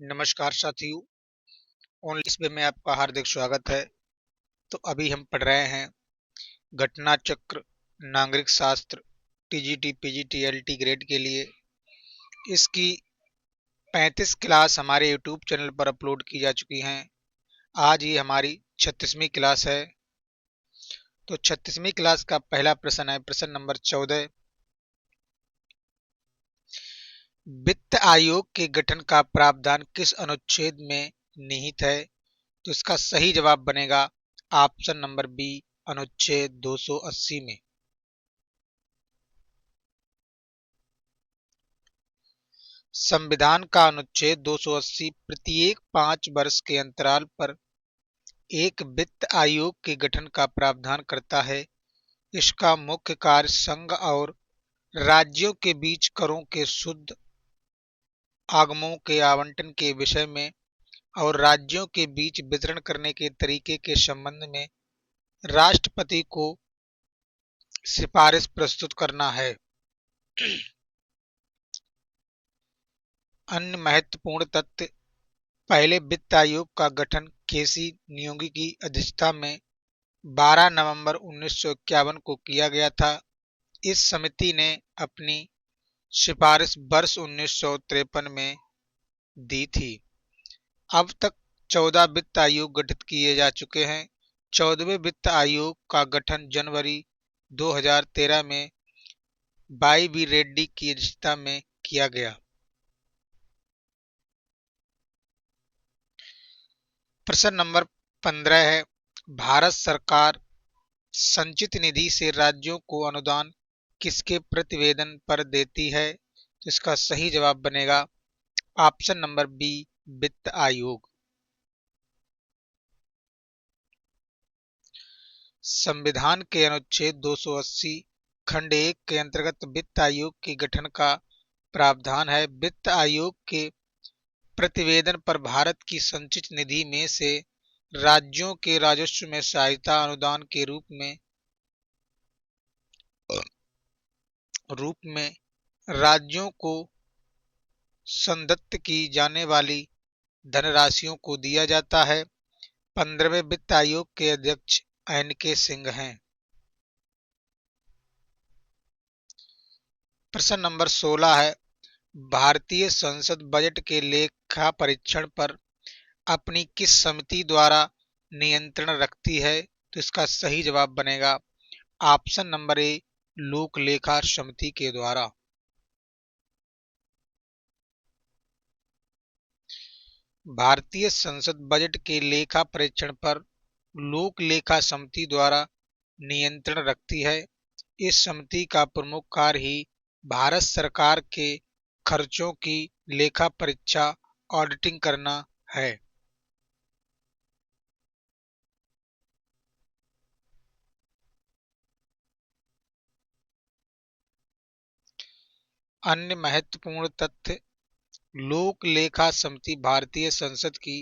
नमस्कार साथियों। ऑनलाइन इसमें में आपका हार्दिक स्वागत है। तो अभी हम पढ़ रहे हैं घटना चक्र नागरिक शास्त्र टीजीटी पीजीटी एलटी ग्रेड के लिए। इसकी 35 क्लास हमारे यूट्यूब चैनल पर अपलोड की जा चुकी हैं। आज ये हमारी 36वीं क्लास है। तो 36वीं क्लास का पहला प्रश्न है, प्रश्न नंबर 14। वित्त आयोग के गठन का प्रावधान किस अनुच्छेद में निहित है? तो इसका सही जवाब बनेगा ऑप्शन नंबर बी, अनुच्छेद 280 में। संविधान का अनुच्छेद 280 प्रत्येक 5 वर्ष के अंतराल पर एक वित्त आयोग के गठन का प्रावधान करता है। इसका मुख्य कार्य संघ और राज्यों के बीच करों के शुद्ध आगमों के आवंटन के विषय में और राज्यों के बीच वितरण करने के तरीके के संबंध में राष्ट्रपति को सिफारिश प्रस्तुत करना है। अन्य महत्वपूर्ण तथ्य। पहले वित्त आयोग का गठन केसी नियोगी की अध्यक्षता में 12 नवंबर 1951 को किया गया था। इस समिति ने अपनी सिफारिश वर्ष 1953 में दी थी। अब तक 14 वित्त आयोग गठित किए जा चुके हैं। 14वें वित्त आयोग का गठन जनवरी 2013 में वाई बी रेड्डी की अध्यक्षता में किया गया। प्रश्न नंबर 15 है, भारत सरकार संचित निधि से राज्यों को अनुदान किसके प्रतिवेदन पर देती है? तो इसका सही जवाब बनेगा ऑप्शन नंबर बी, वित्त आयोग। संविधान के अनुच्छेद 280 खंड 1 के अंतर्गत वित्त आयोग के गठन का प्रावधान है। वित्त आयोग के प्रतिवेदन पर भारत की संचित निधि में से राज्यों के राजस्व में सहायता अनुदान के रूप में राज्यों को संदत्त की जाने वाली धनराशियों को दिया जाता है। 15वें वित्त आयोग के अध्यक्ष एन के सिंह हैं। प्रश्न नंबर 16 है, भारतीय संसद बजट के लेखा परीक्षण पर अपनी किस समिति द्वारा नियंत्रण रखती है? तो इसका सही जवाब बनेगा ऑप्शन नंबर ए, लोक लेखा समिति के द्वारा। भारतीय संसद बजट के लेखा परीक्षण पर लोक लेखा समिति द्वारा नियंत्रण रखती है। इस समिति का प्रमुख कार्य ही भारत सरकार के खर्चों की लेखा परीक्षा ऑडिटिंग करना है। अन्य महत्वपूर्ण तथ्य। लोक लेखा समिति भारतीय संसद की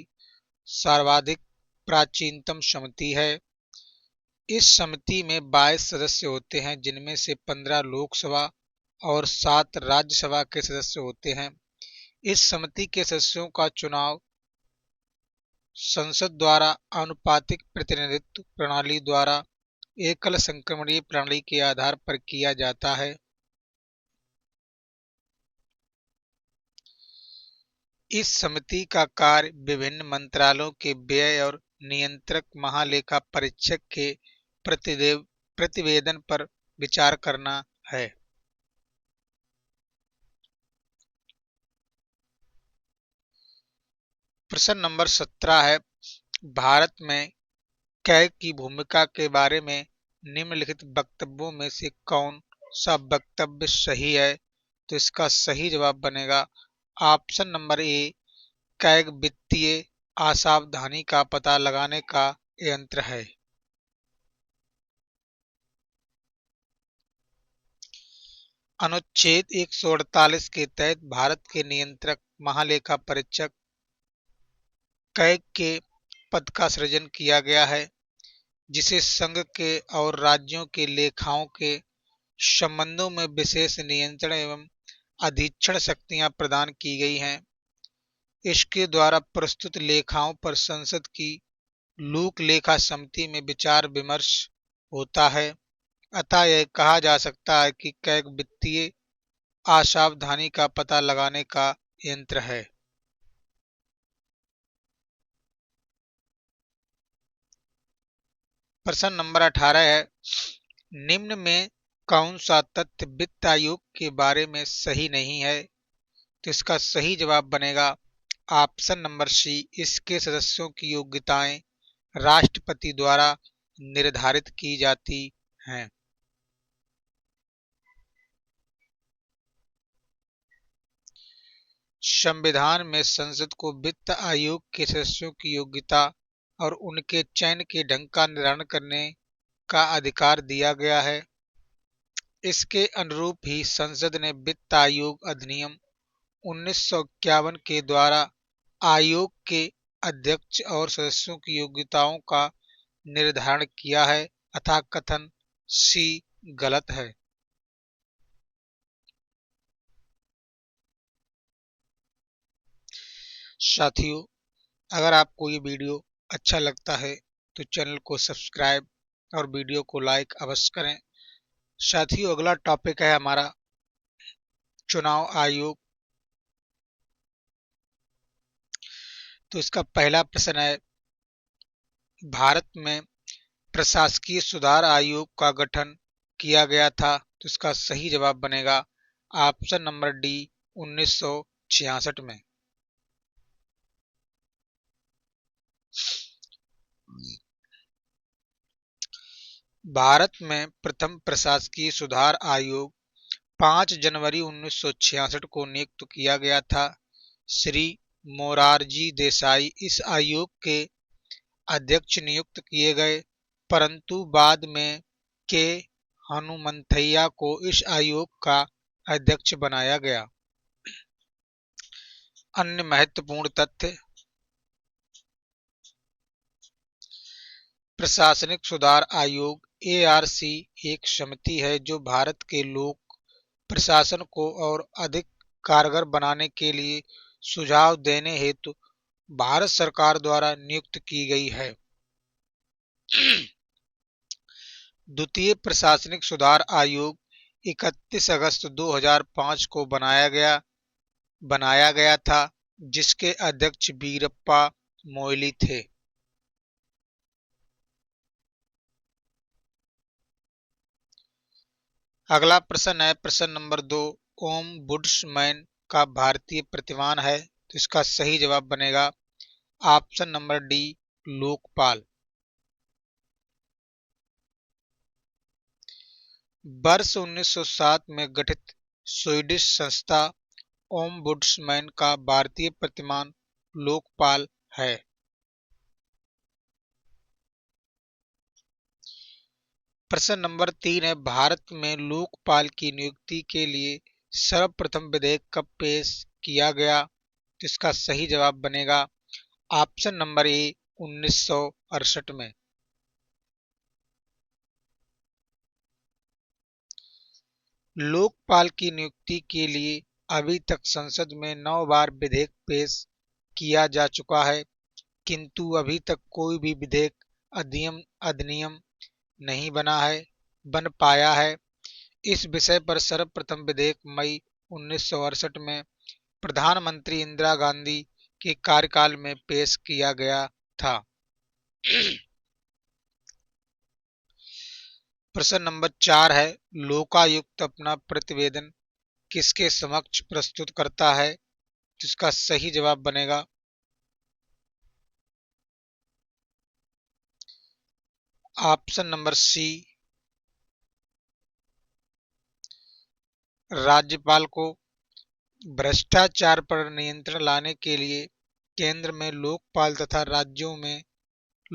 सर्वाधिक प्राचीनतम समिति है। इस समिति में 22 सदस्य होते हैं, जिनमें से 15 लोकसभा और 7 राज्यसभा के सदस्य होते हैं। इस समिति के सदस्यों का चुनाव संसद द्वारा आनुपातिक प्रतिनिधित्व प्रणाली द्वारा एकल संक्रमणीय प्रणाली के आधार पर किया जाता है। इस समिति का कार्य विभिन्न मंत्रालयों के व्यय और नियंत्रक महालेखा परीक्षक के प्रतिवेदन पर विचार करना है। प्रश्न नंबर 17 है, भारत में कैग की भूमिका के बारे में निम्नलिखित वक्तव्यों में से कौन सा वक्तव्य सही है? तो इसका सही जवाब बनेगा ऑप्शन नंबर ए, कैग वित्तीय असावधानी का पता लगाने का यंत्र है। अनुच्छेद 148 के तहत भारत के नियंत्रक महालेखा परीक्षक कैग के पद का सृजन किया गया है, जिसे संघ के और राज्यों के लेखाओं के संबंधों में विशेष नियंत्रण एवं अधीक्षण शक्तियां प्रदान की गई हैं। इसके द्वारा प्रस्तुत लेखाओं पर संसद की लोक लेखा समिति में विचार विमर्श होता है। अतः यह कहा जा सकता है कि कैग वित्तीय असावधानी का पता लगाने का यंत्र है। प्रश्न नंबर 18 है, निम्न में कौन सा तथ्य वित्त आयोग के बारे में सही नहीं है? तो इसका सही जवाब बनेगा ऑप्शन नंबर सी, इसके सदस्यों की योग्यताएं राष्ट्रपति द्वारा निर्धारित की जाती हैं। संविधान में संसद को वित्त आयोग के सदस्यों की योग्यता और उनके चयन के ढंग का निर्धारण करने का अधिकार दिया गया है। इसके अनुरूप ही संसद ने वित्त आयोग अधिनियम 1951 के द्वारा आयोग के अध्यक्ष और सदस्यों की योग्यताओं का निर्धारण किया है, अतः कथन सी गलत है। साथियों, अगर आपको ये वीडियो अच्छा लगता है तो चैनल को सब्सक्राइब और वीडियो को लाइक अवश्य करें। साथियों, अगला टॉपिक है हमारा चुनाव आयोग। तो इसका पहला प्रश्न है, भारत में प्रशासकीय सुधार आयोग का गठन किया गया था। तो इसका सही जवाब बनेगा ऑप्शन नंबर डी, 1966 में। भारत में प्रथम प्रशासकीय सुधार आयोग 5 जनवरी 1966 को नियुक्त किया गया था। श्री मोरारजी देसाई इस आयोग के अध्यक्ष नियुक्त किए गए, परंतु बाद में के हनुमंथैया को इस आयोग का अध्यक्ष बनाया गया। अन्य महत्वपूर्ण तथ्य, प्रशासनिक सुधार आयोग एआरसी एक समिति है जो भारत के लोक प्रशासन को और अधिक कारगर बनाने के लिए सुझाव देने हेतु भारत सरकार द्वारा नियुक्त की गई है। द्वितीय प्रशासनिक सुधार आयोग 31 अगस्त 2005 को बनाया गया था, जिसके अध्यक्ष वीरप्पा मोइली थे। अगला प्रश्न है प्रश्न नंबर 2, ओम्बुड्समैन का भारतीय प्रतिमान है। तो इसका सही जवाब बनेगा ऑप्शन नंबर डी, लोकपाल। वर्ष 1907 में गठित स्वीडिश संस्था ओम्बुड्समैन का भारतीय प्रतिमान लोकपाल है। प्रश्न नंबर 3 है, भारत में लोकपाल की नियुक्ति के लिए सर्वप्रथम विधेयक कब पेश किया गया? तो इसका सही जवाब बनेगा ऑप्शन नंबर ए, 1968 में। लोकपाल की नियुक्ति के लिए अभी तक संसद में 9 बार विधेयक पेश किया जा चुका है, किंतु अभी तक कोई भी विधेयक अधिनियम नहीं बन पाया है। इस विषय पर सर्वप्रथम विधेयक मई 1968 में प्रधानमंत्री इंदिरा गांधी के कार्यकाल में पेश किया गया था। प्रश्न नंबर 4 है, लोकायुक्त अपना प्रतिवेदन किसके समक्ष प्रस्तुत करता है? जिसका सही जवाब बनेगा ऑप्शन नंबर सी, राज्यपाल को। भ्रष्टाचार पर नियंत्रण लाने के लिए केंद्र में लोकपाल तथा राज्यों में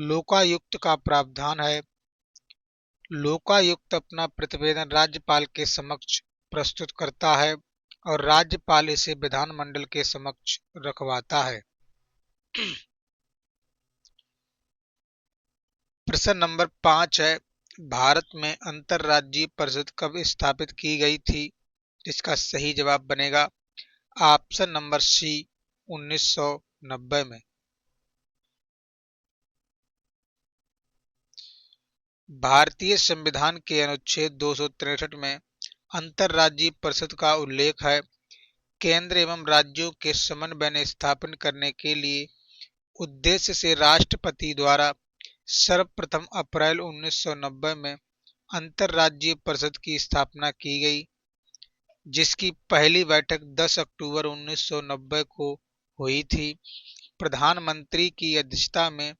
लोकायुक्त का प्रावधान है। लोकायुक्त अपना प्रतिवेदन राज्यपाल के समक्ष प्रस्तुत करता है और राज्यपाल इसे विधानमंडल के समक्ष रखवाता है। प्रश्न नंबर 5 है, भारत में अंतरराज्यीय परिषद कब स्थापित की गई थी? जिसका सही जवाब बनेगा ऑप्शन नंबर सी, 1990 में। भारतीय संविधान के अनुच्छेद 263 में अंतर्राज्यीय परिषद का उल्लेख है। केंद्र एवं राज्यों के समन्वय ने स्थापन करने के लिए उद्देश्य से राष्ट्रपति द्वारा सर्वप्रथम अप्रैल 1990 में अंतर्राज्यीय परिषद की स्थापना की गई, जिसकी पहली बैठक 10 अक्टूबर 1990 को हुई थी। प्रधानमंत्री की अध्यक्षता में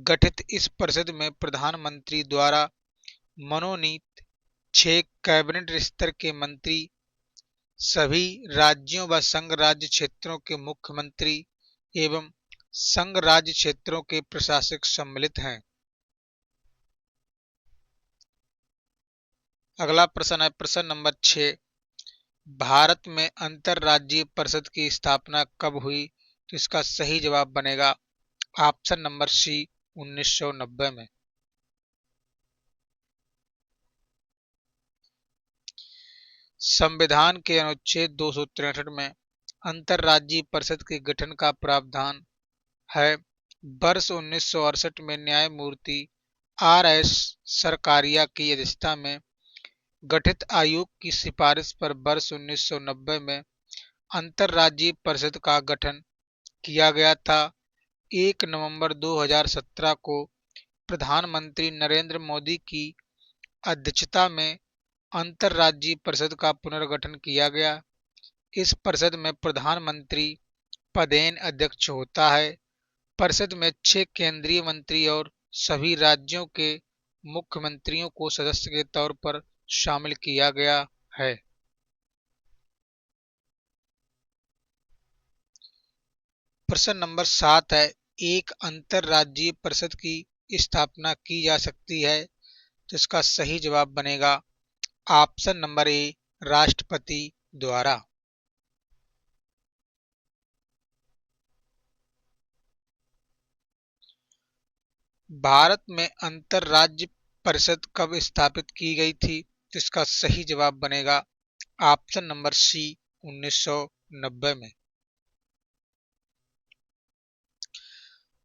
गठित इस परिषद में प्रधानमंत्री द्वारा मनोनीत 6 कैबिनेट स्तर के मंत्री, सभी राज्यों व संघ राज्य क्षेत्रों के मुख्यमंत्री एवं संघ राज्य क्षेत्रों के प्रशासक सम्मिलित हैं। अगला प्रश्न है प्रश्न नंबर 6। भारत में अंतर्राज्यीय परिषद की स्थापना कब हुई? तो इसका सही जवाब बनेगा ऑप्शन नंबर सी 1990 में। संविधान के अनुच्छेद 263 में अंतर्राज्यीय परिषद के गठन का प्रावधान है। वर्ष 1968 में न्यायमूर्ति आर.एस. सरकारिया की अध्यक्षता में गठित आयोग की सिफारिश पर वर्ष 1990 में अंतर्राज्यीय परिषद का गठन किया गया था। 1 नवंबर 2017 को प्रधानमंत्री नरेंद्र मोदी की अध्यक्षता में अंतर्राज्यीय परिषद का पुनर्गठन किया गया। इस परिषद में प्रधानमंत्री पदेन अध्यक्ष होता है। परिषद में 6 केंद्रीय मंत्री और सभी राज्यों के मुख्यमंत्रियों को सदस्य के तौर पर शामिल किया गया है। प्रश्न नंबर 7 है, एक अंतर्राज्यीय परिषद की स्थापना की जा सकती है। तो इसका सही जवाब बनेगा ऑप्शन नंबर ए राष्ट्रपति द्वारा। भारत में अंतर्राज्यीय परिषद कब स्थापित की गई थी? तो इसका सही जवाब बनेगा ऑप्शन नंबर सी 1990 में।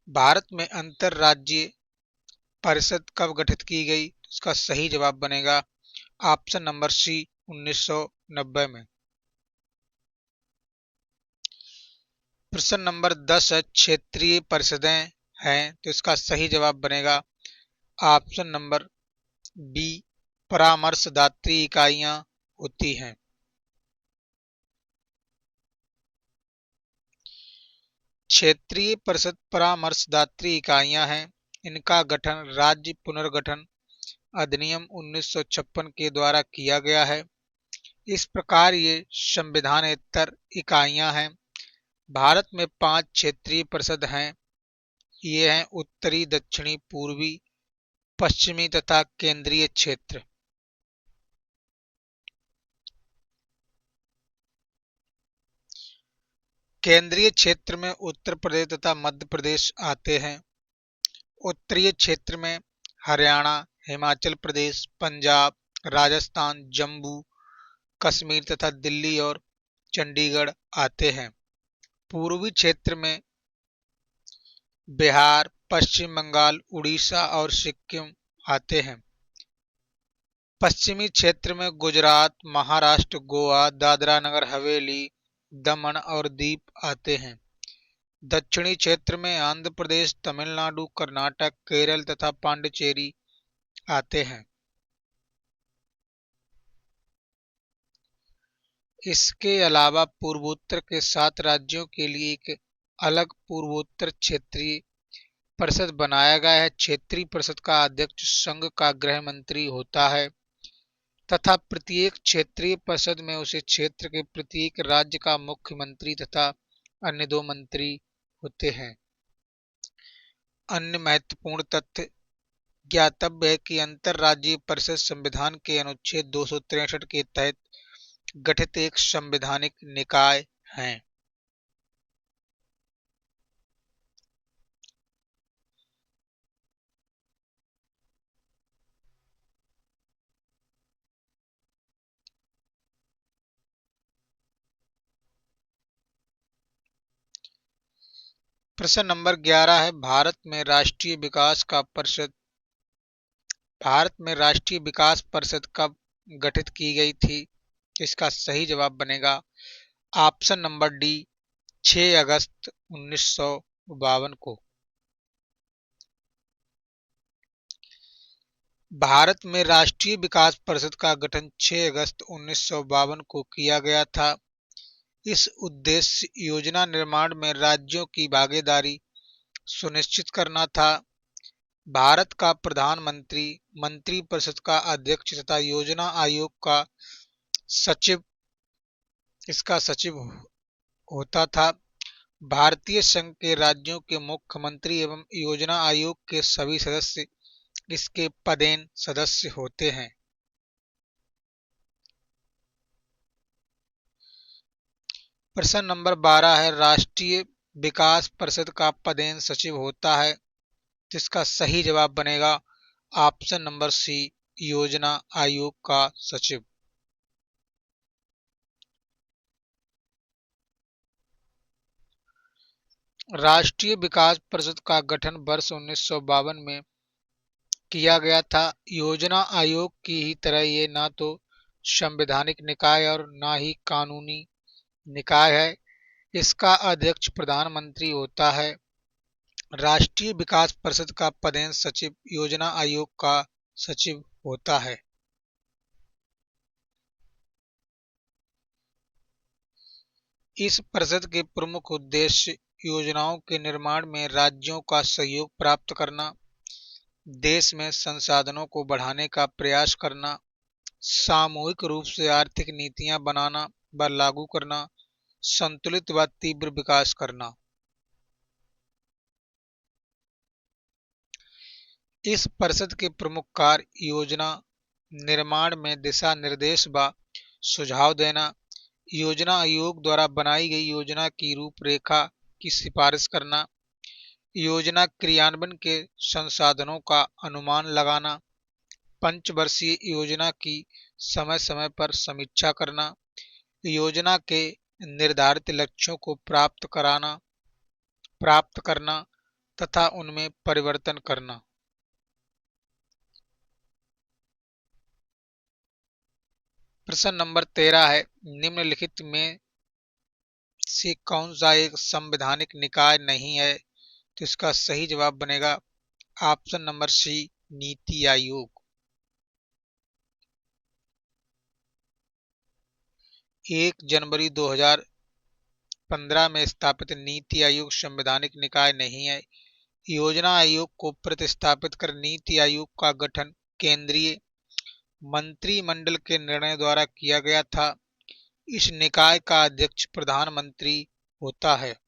भारत में अंतर्राज्यीय परिषद कब गठित की गई? इसका सही जवाब बनेगा ऑप्शन नंबर सी 1990 में। प्रश्न नंबर 10 है, क्षेत्रीय परिषदें हैं। तो इसका सही जवाब बनेगा ऑप्शन नंबर बी परामर्शदात्री इकाइयां होती हैं। क्षेत्रीय परिषद परामर्शदात्री इकाइयां हैं। इनका गठन राज्य पुनर्गठन अधिनियम 1956 के द्वारा किया गया है। इस प्रकार ये संविधानेतर इकाइयां हैं। भारत में 5 क्षेत्रीय परिषद हैं। ये हैं उत्तरी, दक्षिणी, पूर्वी, पश्चिमी तथा केंद्रीय क्षेत्र। केंद्रीय क्षेत्र में उत्तर प्रदेश तथा मध्य प्रदेश आते हैं। उत्तरीय क्षेत्र में हरियाणा, हिमाचल प्रदेश, पंजाब, राजस्थान, जम्मू कश्मीर तथा दिल्ली और चंडीगढ़ आते हैं। पूर्वी क्षेत्र में बिहार, पश्चिम बंगाल, उड़ीसा और सिक्किम आते हैं। पश्चिमी क्षेत्र में गुजरात, महाराष्ट्र, गोवा, दादरा नगर हवेली, दमन और दीव आते हैं। दक्षिणी क्षेत्र में आंध्र प्रदेश, तमिलनाडु, कर्नाटक, केरल तथा पांडिचेरी आते हैं। इसके अलावा पूर्वोत्तर के 7 राज्यों के लिए एक अलग पूर्वोत्तर क्षेत्रीय परिषद बनाया गया है। क्षेत्रीय परिषद का अध्यक्ष संघ का गृह मंत्री होता है तथा प्रत्येक क्षेत्रीय परिषद में उसे क्षेत्र के प्रत्येक राज्य का मुख्यमंत्री तथा अन्य 2 मंत्री होते हैं। अन्य महत्वपूर्ण तथ्य ज्ञातव्य है कि अंतर्राज्यीय परिषद संविधान के अनुच्छेद 263 के तहत गठित एक संवैधानिक निकाय है। प्रश्न नंबर 11 है, भारत में राष्ट्रीय विकास परिषद कब गठित की गई थी? इसका सही जवाब बनेगा ऑप्शन नंबर डी, 6 अगस्त 1952 को। भारत में राष्ट्रीय विकास परिषद का गठन 6 अगस्त 1952 को किया गया था। इस उद्देश्य योजना निर्माण में राज्यों की भागीदारी सुनिश्चित करना था। भारत का प्रधानमंत्री मंत्रिपरिषद का अध्यक्ष तथा योजना आयोग का सचिव इसका सचिव होता था। भारतीय संघ के राज्यों के मुख्यमंत्री एवं योजना आयोग के सभी सदस्य इसके पदेन सदस्य होते हैं। प्रश्न नंबर 12 है, राष्ट्रीय विकास परिषद का पदेन सचिव होता है, जिसका सही जवाब बनेगा ऑप्शन नंबर सी, योजना आयोग का सचिव। राष्ट्रीय विकास परिषद का गठन वर्ष 1952 में किया गया था। योजना आयोग की ही तरह ये ना तो संवैधानिक निकाय और ना ही कानूनी निकाय है। इसका अध्यक्ष प्रधानमंत्री होता है। राष्ट्रीय विकास परिषद का पदेन सचिव योजना आयोग का सचिव होता है। इस परिषद के प्रमुख उद्देश्य योजनाओं के निर्माण में राज्यों का सहयोग प्राप्त करना, देश में संसाधनों को बढ़ाने का प्रयास करना, सामूहिक रूप से आर्थिक नीतियां बनाना व लागू करना, संतुलित व तीव्र विकास करना। इस परिषद के प्रमुख कार्य योजना निर्माण में दिशा निर्देश व सुझाव देना, योजना आयोग द्वारा बनाई गई योजना की रूपरेखा की सिफारिश करना, योजना क्रियान्वयन के संसाधनों का अनुमान लगाना, पंचवर्षीय योजना की समय समय पर समीक्षा करना, योजना के निर्धारित लक्ष्यों को प्राप्त करना तथा उनमें परिवर्तन करना। प्रश्न नंबर 13 है, निम्नलिखित में से कौन सा एक संवैधानिक निकाय नहीं है? तो इसका सही जवाब बनेगा ऑप्शन नंबर सी, नीति आयोग। 1 जनवरी 2015 में स्थापित नीति आयोग संवैधानिक निकाय नहीं है। योजना आयोग को प्रतिस्थापित कर नीति आयोग का गठन केंद्रीय मंत्रिमंडल के निर्णय द्वारा किया गया था। इस निकाय का अध्यक्ष प्रधानमंत्री होता है।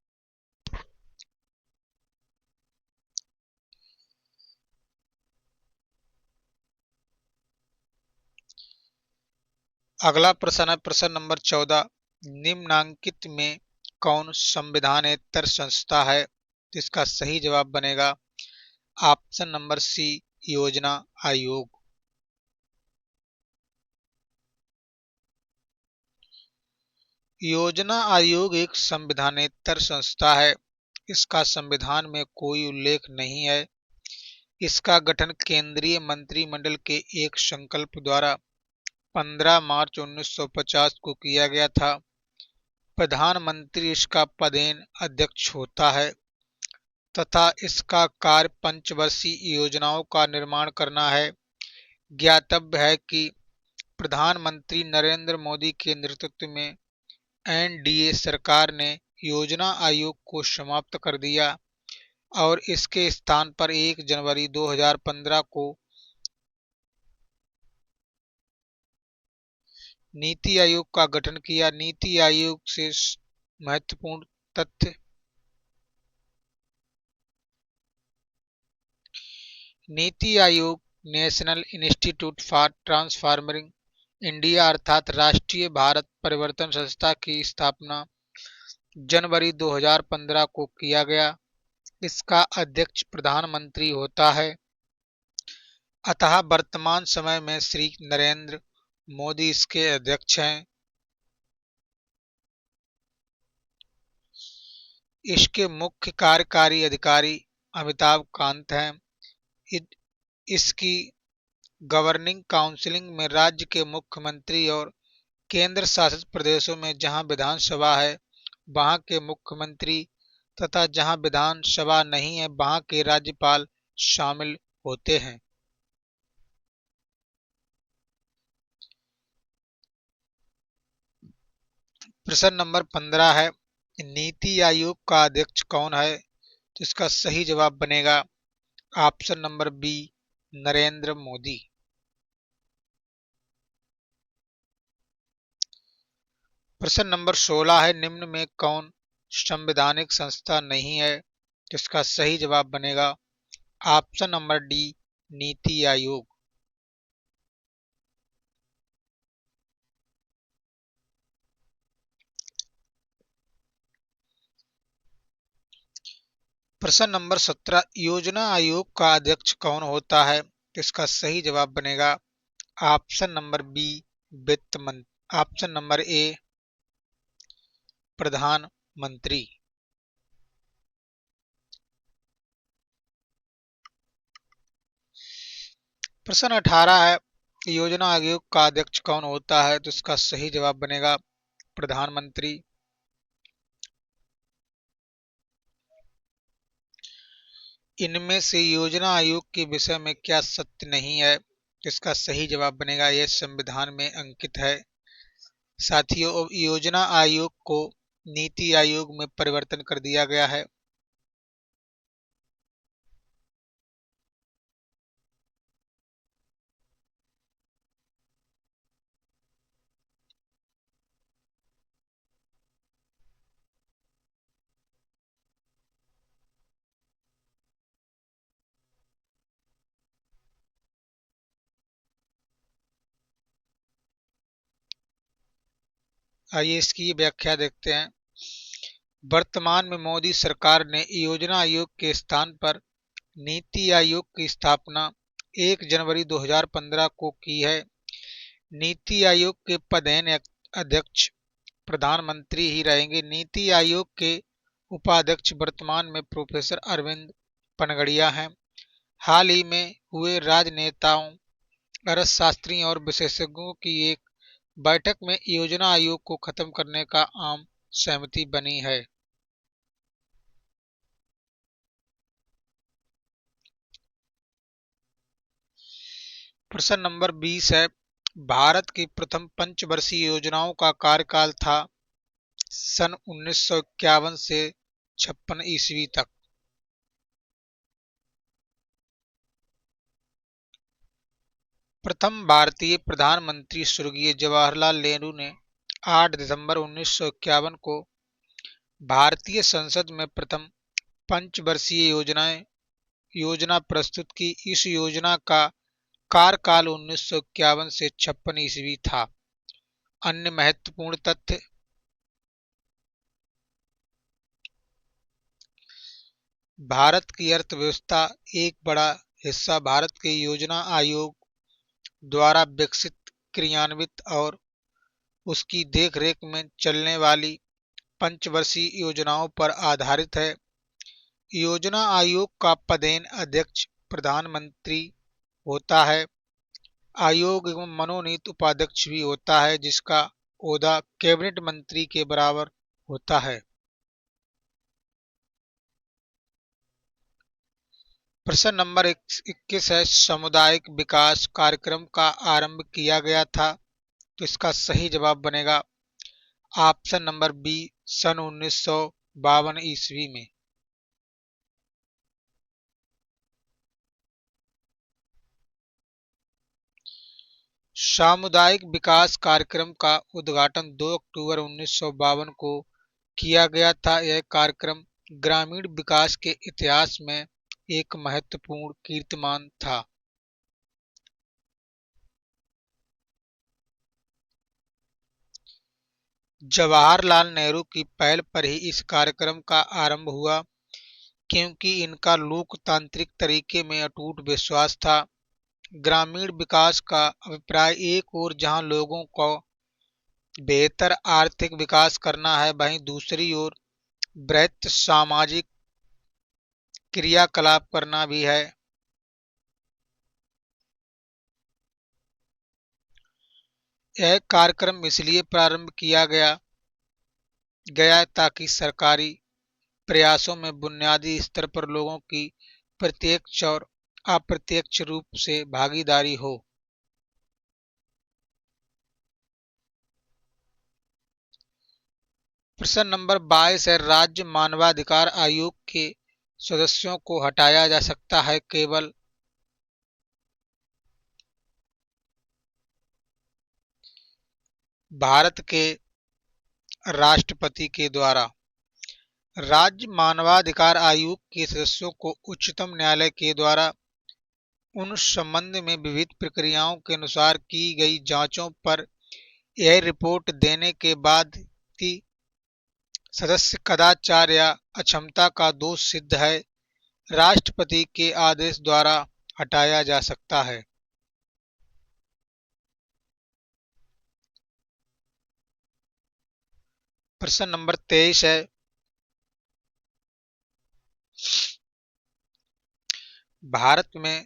अगला प्रश्न है प्रश्न नंबर 14, निम्नांकित में कौन संविधानेतर संस्था है? इसका सही जवाब बनेगा ऑप्शन नंबर सी, योजना आयोग। योजना आयोग एक संविधानेतर संस्था है। इसका संविधान में कोई उल्लेख नहीं है। इसका गठन केंद्रीय मंत्रिमंडल के एक संकल्प द्वारा 15 मार्च 1950 को किया गया था। प्रधानमंत्री इसका पदेन अध्यक्ष होता है तथा इसका कार्य पंचवर्षीय योजनाओं का निर्माण करना है। ज्ञातव्य है कि प्रधानमंत्री नरेंद्र मोदी के नेतृत्व में एनडीए सरकार ने योजना आयोग को समाप्त कर दिया और इसके स्थान पर 1 जनवरी 2015 को नीति आयोग का गठन किया। नीति आयोग से महत्वपूर्ण तथ्य, NITI Aayog national institute for transforming India अर्थात राष्ट्रीय भारत परिवर्तन संस्था की स्थापना जनवरी 2015 को किया गया। इसका अध्यक्ष प्रधानमंत्री होता है। अतः वर्तमान समय में श्री नरेंद्र मोदी इसके अध्यक्ष हैं। इसके मुख्य कार्यकारी अधिकारी अमिताभ कांत हैं। इ- इसकी गवर्निंग काउंसिलिंग में राज्य के मुख्यमंत्री और केंद्र शासित प्रदेशों में जहां विधानसभा है वहां के मुख्यमंत्री तथा जहां विधानसभा नहीं है वहां के राज्यपाल शामिल होते हैं। प्रश्न नंबर 15 है, नीति आयोग का अध्यक्ष कौन है? तो इसका सही जवाब बनेगा option number B, Narendra Modi. प्रश्न नंबर 16 है, निम्न में कौन संवैधानिक संस्था नहीं है? तो इसका सही जवाब बनेगा option number D, NITI Aayog. प्रश्न नंबर 17, योजना आयोग का अध्यक्ष कौन होता है? तो इसका सही जवाब बनेगा ऑप्शन नंबर बी, वित्त मंत्री। ऑप्शन नंबर ए, प्रधानमंत्री। प्रश्न 18 है, योजना आयोग का अध्यक्ष कौन होता है? तो इसका सही जवाब बनेगा प्रधानमंत्री। इनमें से योजना आयोग के विषय में क्या सत्य नहीं है? तो इसका सही जवाब बनेगा यह संविधान में अंकित है। साथियों, अब योजना आयोग को नीति आयोग में परिवर्तन कर दिया गया है। आइए इसकी व्याख्या देखते हैं। वर्तमान में मोदी सरकार ने योजना आयोग के स्थान पर नीति आयोग की स्थापना 1 जनवरी 2015 को की है। नीति आयोग के पदेन अध्यक्ष प्रधानमंत्री ही रहेंगे। नीति आयोग के उपाध्यक्ष वर्तमान में प्रोफेसर अरविंद पनगड़िया हैं। हाल ही में हुए राजनेताओं, अर्थशास्त्रियों और विशेषज्ञों की एक बैठक में योजना आयोग को खत्म करने का आम सहमति बनी है। प्रश्न नंबर 20 है, भारत की प्रथम पंचवर्षीय योजनाओं का कार्यकाल था सन 1951 से 56 ईस्वी तक। प्रथम भारतीय प्रधानमंत्री स्वर्गीय जवाहरलाल नेहरू ने 8 दिसंबर 1951 को भारतीय संसद में प्रथम पंचवर्षीय योजना प्रस्तुत की। इस योजना का कार्यकाल 1951 से 56 ईस्वी था। अन्य महत्वपूर्ण तथ्य, भारत की अर्थव्यवस्था एक बड़ा हिस्सा भारत के योजना आयोग द्वारा विकसित, क्रियान्वित और उसकी देखरेख में चलने वाली पंचवर्षीय योजनाओं पर आधारित है। योजना आयोग का पदेन अध्यक्ष प्रधानमंत्री होता है। आयोग एवं मनोनीत उपाध्यक्ष भी होता है जिसका ओहदा कैबिनेट मंत्री के बराबर होता है। प्रश्न नंबर 21 है, सामुदायिक विकास कार्यक्रम का आरंभ किया गया था? तो इसका सही जवाब बनेगा ऑप्शन नंबर बी, सन 1952 ईस्वी में। सामुदायिक विकास कार्यक्रम का उद्घाटन 2 अक्टूबर 1952 को किया गया था। यह कार्यक्रम ग्रामीण विकास के इतिहास में एक महत्वपूर्ण कीर्तिमान था। जवाहरलाल नेहरू की पहल पर ही इस कार्यक्रम का आरंभ हुआ क्योंकि इनका लोकतांत्रिक तरीके में अटूट विश्वास था। ग्रामीण विकास का अभिप्राय एक ओर जहां लोगों को बेहतर आर्थिक विकास करना है, वहीं दूसरी ओर बृहत सामाजिक क्रियाकलाप करना भी है। यह कार्यक्रम इसलिए प्रारंभ किया गया ताकि सरकारी प्रयासों में बुनियादी स्तर पर लोगों की प्रत्यक्ष और अप्रत्यक्ष रूप से भागीदारी हो। प्रश्न नंबर 22 है, राज्य मानवाधिकार आयोग के सदस्यों को हटाया जा सकता है केवल। भारत के राष्ट्रपति के द्वारा। राज्य मानवाधिकार आयोग के सदस्यों को उच्चतम न्यायालय के द्वारा उन संबंध में विविध प्रक्रियाओं के अनुसार की गई जांचों पर यह रिपोर्ट देने के बाद कि सदस्य कदाचार या अक्षमता का दोष सिद्ध है, राष्ट्रपति के आदेश द्वारा हटाया जा सकता है। प्रश्न नंबर 23 है, भारत में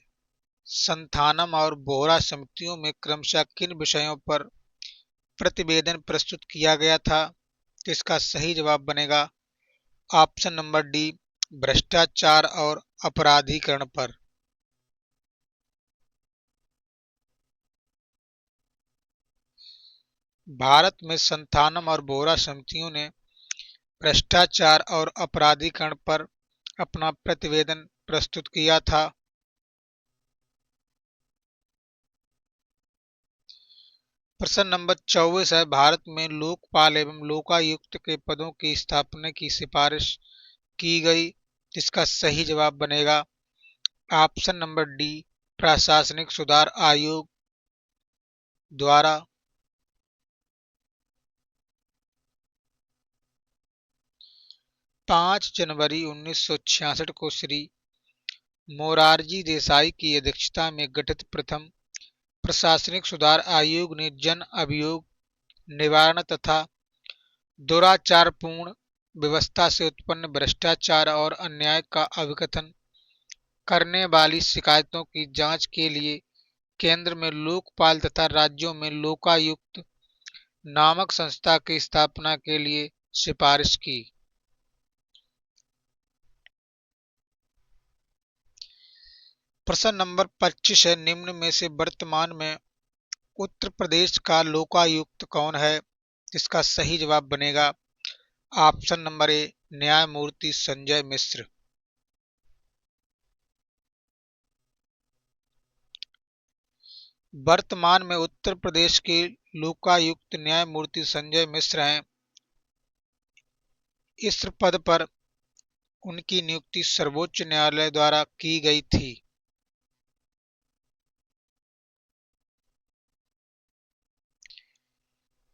संथानम और बोहरा समितियों में क्रमशः किन विषयों पर प्रतिवेदन प्रस्तुत किया गया था? तो इसका सही जवाब बनेगा ऑप्शन नंबर डी, भ्रष्टाचार और अपराधीकरण पर। भारत में संथानम और बोहरा समितियों ने भ्रष्टाचार और अपराधीकरण पर अपना प्रतिवेदन प्रस्तुत किया था। प्रश्न नंबर 24 है, भारत में लोकपाल एवं लोकायुक्त के पदों की स्थापना की सिफारिश की गई। इसका सही जवाब बनेगा ऑप्शन नंबर डी, प्रशासनिक सुधार आयोग द्वारा। 5 जनवरी 1966 को श्री मोरारजी देसाई की अध्यक्षता में गठित प्रथम प्रशासनिक सुधार आयोग ने जन अभियोग निवारण तथा दुराचारपूर्ण व्यवस्था से उत्पन्न भ्रष्टाचार और अन्याय का अभिकथन करने वाली शिकायतों की जांच के लिए केंद्र में लोकपाल तथा राज्यों में लोकायुक्त नामक संस्था की स्थापना के लिए सिफारिश की। प्रश्न नंबर 25 है, निम्न में से वर्तमान में उत्तर प्रदेश का लोकायुक्त कौन है? इसका सही जवाब बनेगा ऑप्शन नंबर ए, न्यायमूर्ति संजय मिश्र। वर्तमान में उत्तर प्रदेश के लोकायुक्त न्यायमूर्ति संजय मिश्र हैं। इस पद पर उनकी नियुक्ति सर्वोच्च न्यायालय द्वारा की गई थी।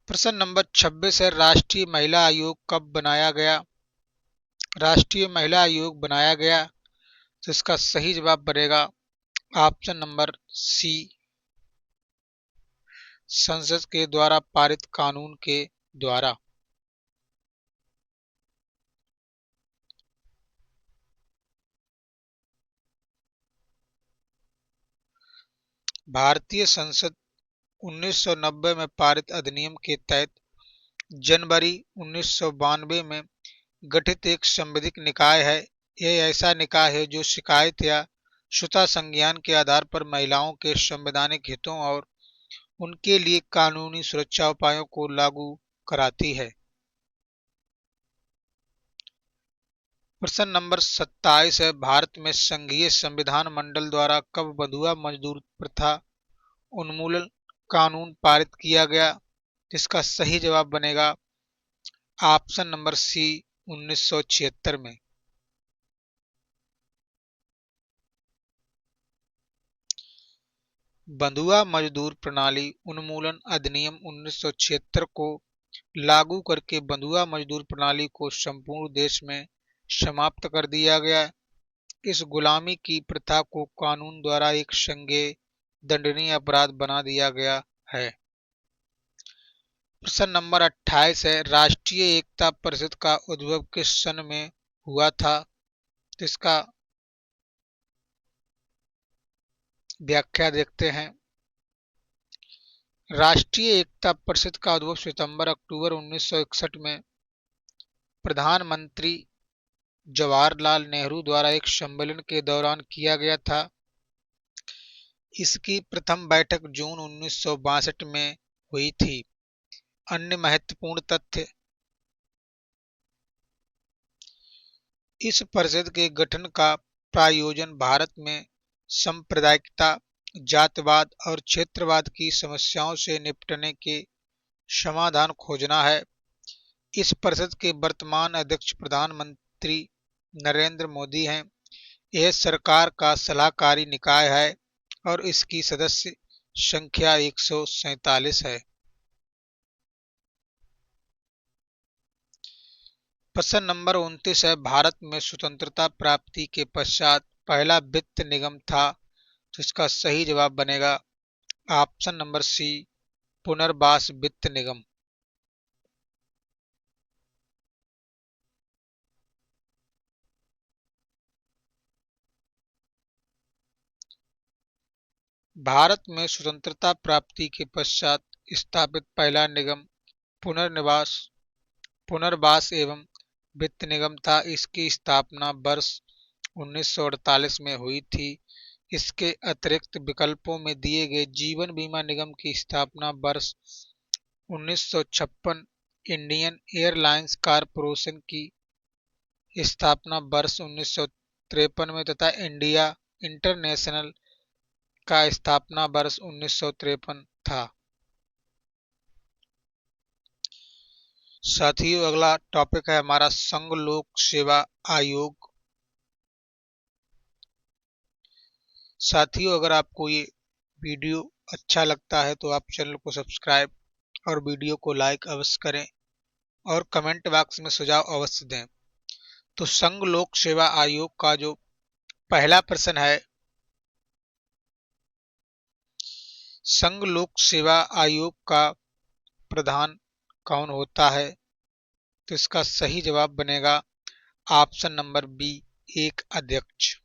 प्रश्न नंबर 26 है, राष्ट्रीय महिला आयोग कब बनाया गया? राष्ट्रीय महिला आयोग बनाया गया, तो इसका सही जवाब बनेगा ऑप्शन नंबर सी, संसद के द्वारा पारित कानून के द्वारा। भारतीय संसद 1990 में पारित अधिनियम के तहत जनवरी 1992 में गठित एक संवैधानिक निकाय है। यह ऐसा निकाय है जो शिकायत या श्रुता संज्ञान के आधार पर महिलाओं के संवैधानिक हितों और उनके लिए कानूनी सुरक्षा उपायों को लागू कराती है। प्रश्न नंबर 27 है, भारत में संघीय संविधान मंडल द्वारा कब बंधुआ मजदूर प्रथा उन्मूलन कानून पारित किया गया? इसका सही जवाब बनेगा ऑप्शन नंबर सी, 1976 में। बंधुआ मजदूर प्रणाली उन्मूलन अधिनियम 1976 को लागू करके बंधुआ मजदूर प्रणाली को संपूर्ण देश में समाप्त कर दिया गया। इस गुलामी की प्रथा को कानून द्वारा एक संज्ञेय दंडनीय अपराध बना दिया गया है। प्रश्न नंबर 28 है, राष्ट्रीय एकता परिषद का उद्भव किस सन में हुआ था? तो इसका व्याख्या देखते हैं। राष्ट्रीय एकता परिषद का उद्भव सितंबर अक्टूबर 1961 में प्रधानमंत्री जवाहरलाल नेहरू द्वारा एक सम्मेलन के दौरान किया गया था। इसकी प्रथम बैठक जून 1962 में हुई थी। अन्य महत्वपूर्ण तथ्य, इस परिषद के गठन का प्रायोजन भारत में सांप्रदायिकता, जातवाद और क्षेत्रवाद की समस्याओं से निपटने के समाधान खोजना है। इस परिषद के वर्तमान अध्यक्ष प्रधानमंत्री नरेंद्र मोदी हैं। यह सरकार का सलाहकारी निकाय है और इसकी सदस्य संख्या 147 है। प्रश्न नंबर 29 है, भारत में स्वतंत्रता प्राप्ति के पश्चात पहला वित्त निगम था। तो इसका सही जवाब बनेगा ऑप्शन नंबर सी, पुनर्वास वित्त निगम। भारत में स्वतंत्रता प्राप्ति के पश्चात स्थापित पहला निगम पुनर्निवास पुनर्वास एवं वित्त निगम था। इसकी स्थापना वर्ष 1948 में हुई थी। इसके अतिरिक्त विकल्पों में दिए गए जीवन बीमा निगम की स्थापना वर्ष 1956, इंडियन एयरलाइंस कॉरपोरेशन की स्थापना वर्ष 1953 में तथा इंडिया इंटरनेशनल का स्थापना वर्ष 1953 था। साथियों, अगला टॉपिक है हमारा संघ लोक सेवा आयोग। साथियों, अगर आपको ये वीडियो अच्छा लगता है तो आप चैनल को सब्सक्राइब और वीडियो को लाइक अवश्य करें और कमेंट बॉक्स में सुझाव अवश्य दें। तो संघ लोक सेवा आयोग का जो पहला प्रश्न है, संघ लोक सेवा आयोग का प्रधान कौन होता है? तो इसका सही जवाब बनेगा ऑप्शन नंबर बी, एक अध्यक्ष।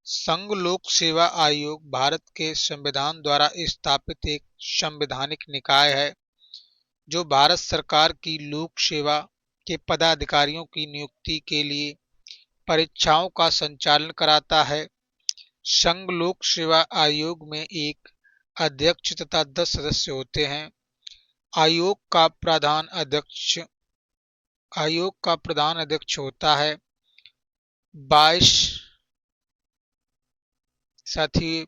संघ लोक सेवा आयोग भारत के संविधान द्वारा स्थापित एक संवैधानिक निकाय है जो भारत सरकार की लोक सेवा के पदाधिकारियों की नियुक्ति के लिए परीक्षाओं का संचालन कराता है। संघ लोक सेवा आयोग में एक अध्यक्ष तथा 10 सदस्य होते हैं। आयोग का प्रधान अध्यक्ष होता है 22 साथी।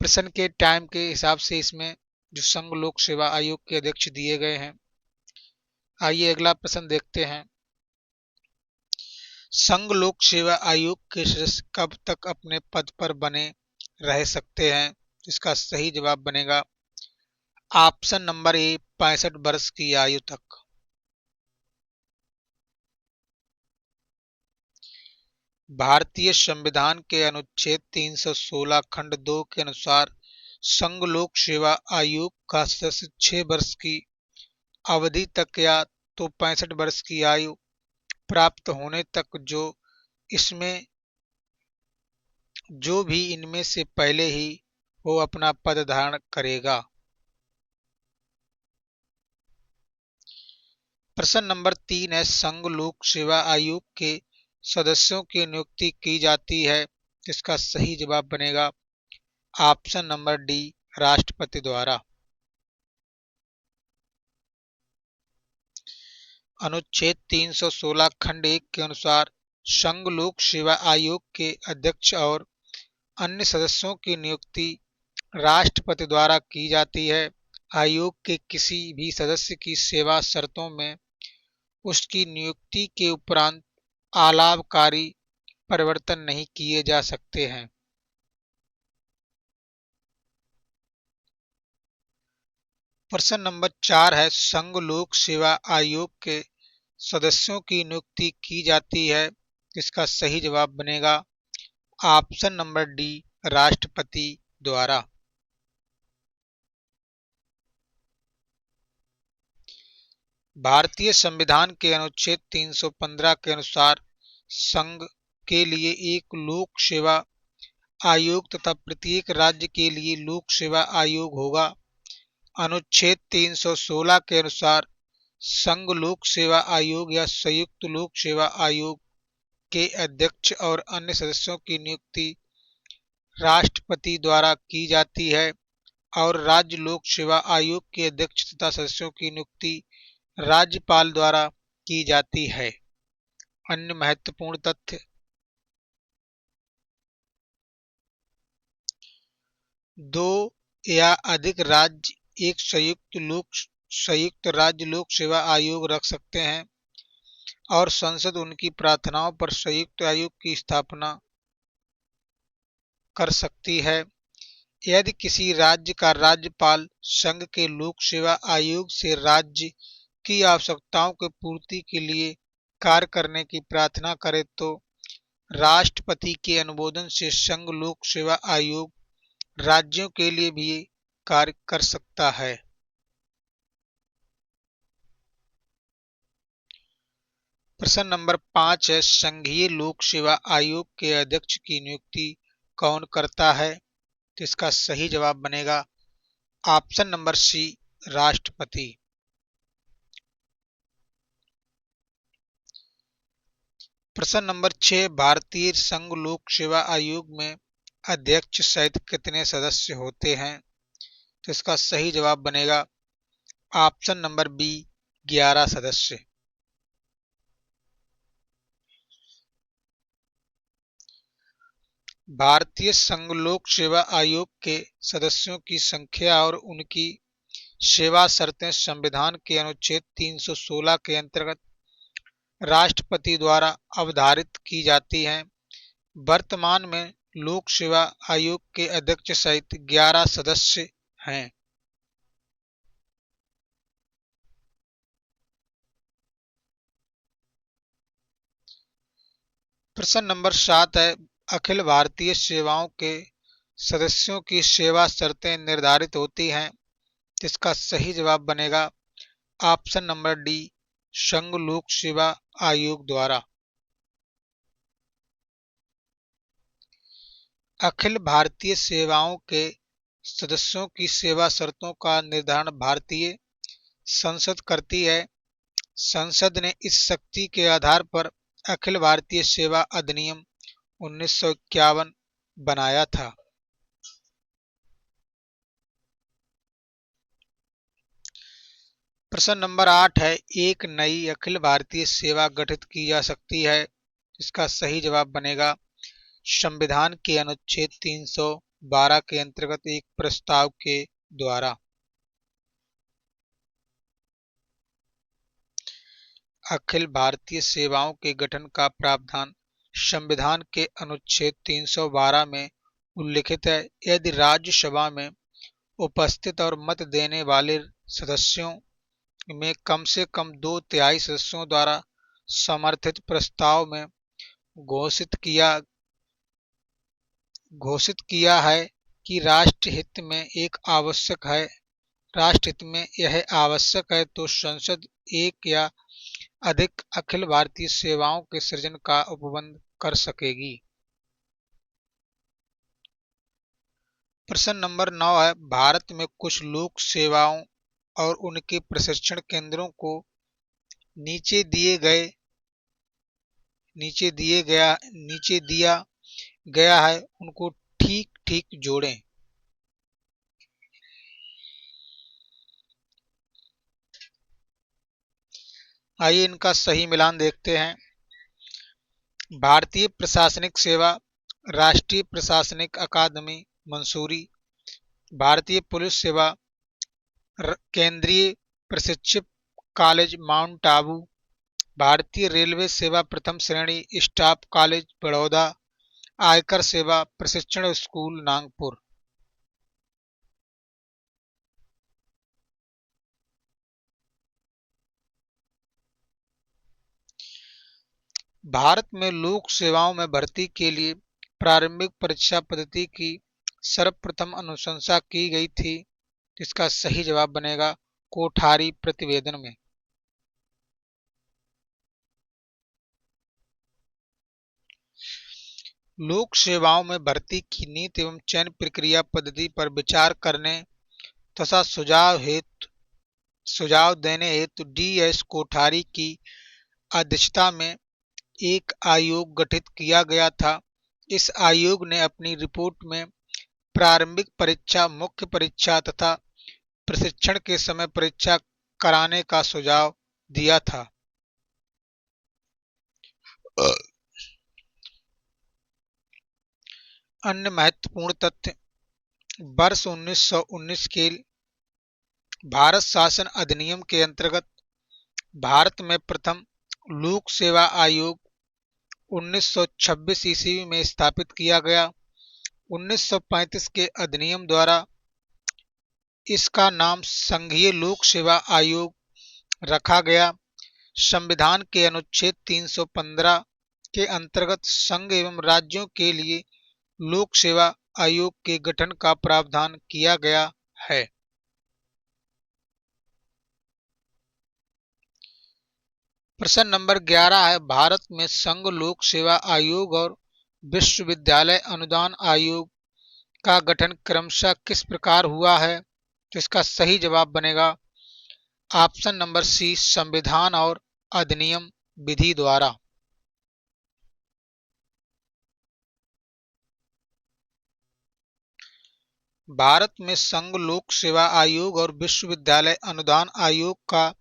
प्रश्न के टाइम के हिसाब से इसमें जो संघ लोक सेवा आयोग के अध्यक्ष दिए गए हैं। आइए अगला प्रश्न देखते हैं। संघ लोक सेवा आयोग के सदस्य कब तक अपने पद पर बने रह सकते हैं? इसका सही जवाब बनेगा ऑप्शन नंबर ए, 65 वर्ष की आयु तक। भारतीय संविधान के अनुच्छेद 316 खंड 2 के अनुसार संघ लोक सेवा आयोग का सदस्य 6 वर्ष की अवधि तक या तो 65 वर्ष की आयु प्राप्त होने तक जो भी इनमें से पहले ही वो अपना पद धारण करेगा। प्रश्न नंबर 3 है, संघ लोक सेवा आयोग के सदस्यों की नियुक्ति की जाती है। इसका सही जवाब बनेगा ऑप्शन नंबर डी, राष्ट्रपति द्वारा। अनुच्छेद 316 खंड 1 के अनुसार संघ लोक सेवा आयोग के अध्यक्ष और अन्य सदस्यों की नियुक्ति राष्ट्रपति द्वारा की जाती है। आयोग के किसी भी सदस्य की सेवा शर्तों में उसकी नियुक्ति के उपरांत अलाभकारी परिवर्तन नहीं किए जा सकते हैं। प्रश्न नंबर 4 है, संघ लोक सेवा आयोग के सदस्यों की नियुक्ति की जाती है। इसका सही जवाब बनेगा ऑप्शन नंबर डी, राष्ट्रपति द्वारा। भारतीय संविधान के अनुच्छेद 315 के अनुसार संघ के लिए एक लोक सेवा आयोग तथा प्रत्येक राज्य के लिए लोक सेवा आयोग होगा। अनुच्छेद 316 के अनुसार संघ लोक सेवा आयोग या संयुक्त लोक सेवा आयोग के अध्यक्ष और अन्य सदस्यों की नियुक्ति राष्ट्रपति द्वारा की जाती है और राज्य लोक सेवा आयोग के अध्यक्ष तथा सदस्यों की नियुक्ति राज्यपाल द्वारा की जाती है। अन्य महत्वपूर्ण तथ्य, दो या अधिक राज्य एक संयुक्त राज्य लोक सेवा आयोग रख सकते हैं और संसद उनकी प्रार्थनाओं पर संयुक्त आयोग की स्थापना कर सकती है। यदि किसी राज्य का राज्यपाल संघ के लोक सेवा आयोग से राज्य की आवश्यकताओं की पूर्ति के लिए कार्य करने की प्रार्थना करे तो राष्ट्रपति के अनुमोदन से संघ लोक सेवा आयोग राज्यों के लिए भी कार्य कर सकता है। प्रश्न नंबर 5 है, संघीय लोक सेवा आयोग के अध्यक्ष की नियुक्ति कौन करता है? तो इसका सही जवाब बनेगा ऑप्शन नंबर सी, राष्ट्रपति। प्रश्न नंबर 6, भारतीय संघ लोक सेवा आयोग में अध्यक्ष सहित कितने सदस्य होते हैं? तो इसका सही जवाब बनेगा ऑप्शन नंबर बी, 11 सदस्य। भारतीय संघ लोक सेवा आयोग के सदस्यों की संख्या और उनकी सेवा शर्तें संविधान के अनुच्छेद 316 के अंतर्गत राष्ट्रपति द्वारा अवधारित की जाती हैं। वर्तमान में लोक सेवा आयोग के अध्यक्ष सहित 11 सदस्य हैं। प्रश्न नंबर 7 है, अखिल भारतीय सेवाओं के सदस्यों की सेवा शर्तें निर्धारित होती हैं। इसका सही जवाब बनेगा ऑप्शन नंबर डी, संघ लोक सेवा आयोग द्वारा। अखिल भारतीय सेवाओं के सदस्यों की सेवा शर्तों का निर्धारण भारतीय संसद करती है। संसद ने इस शक्ति के आधार पर अखिल भारतीय सेवा अधिनियम 1951 बनाया था। प्रश्न नंबर 8 है, एक नई अखिल भारतीय सेवा गठित की जा सकती है। इसका सही जवाब बनेगा संविधान के अनुच्छेद 312 के अंतर्गत एक प्रस्ताव के द्वारा। अखिल भारतीय सेवाओं के गठन का प्रावधान संविधान के अनुच्छेद 312 में उल्लिखित है। यदि राज्यसभा में उपस्थित और मत देने वाले सदस्यों में कम से कम 2/3 सदस्यों द्वारा समर्थित प्रस्ताव में घोषित किया है कि राष्ट्रहित में यह आवश्यक है तो संसद एक या अधिक अखिल भारतीय सेवाओं के सृजन का उपबंध कर सकेगी। प्रश्न नंबर 9 है, भारत में कुछ लोक सेवाओं और उनके प्रशिक्षण केंद्रों को नीचे दिया गया है, उनको ठीक ठीक जोड़ें। आइए इनका सही मिलान देखते हैं। भारतीय प्रशासनिक सेवा, राष्ट्रीय प्रशासनिक अकादमी मंसूरी, भारतीय पुलिस सेवा, केंद्रीय प्रशिक्षण कॉलेज माउंट आबू, भारतीय रेलवे सेवा प्रथम श्रेणी स्टाफ कॉलेज बड़ौदा, आयकर सेवा प्रशिक्षण स्कूल नागपुर। भारत में लोक सेवाओं में भर्ती के लिए प्रारंभिक परीक्षा पद्धति की सर्वप्रथम अनुशंसा की गई थी? इसका सही जवाब बनेगा कोठारी प्रतिवेदन में। लोक सेवाओं में भर्ती की नीति एवं चयन प्रक्रिया पद्धति पर विचार करने तथा सुझाव देने हेतु डी.एस. कोठारी की अध्यक्षता में एक आयोग गठित किया गया था। इस आयोग ने अपनी रिपोर्ट में प्रारंभिक परीक्षा, मुख्य परीक्षा तथा प्रशिक्षण के समय परीक्षा कराने का सुझाव दिया था। अन्य महत्वपूर्ण तथ्य: वर्ष 1919 के भारत शासन अधिनियम के अंतर्गत भारत में प्रथम लोक सेवा आयोग 1926 ईस्वी में स्थापित किया गया। 1935 के अधिनियम द्वारा इसका नाम संघीय लोक सेवा आयोग रखा गया। संविधान के अनुच्छेद 315 के अंतर्गत संघ एवं राज्यों के लिए लोक सेवा आयोग के गठन का प्रावधान किया गया है। प्रश्न नंबर 11 है, भारत में संघ लोक सेवा आयोग और विश्वविद्यालय अनुदान आयोग का गठन क्रमशः किस प्रकार हुआ है? तो इसका सही जवाब बनेगा ऑप्शन नंबर सी, संविधान और अधिनियम विधि द्वारा। भारत में संघ लोक सेवा आयोग और विश्वविद्यालय अनुदान आयोग का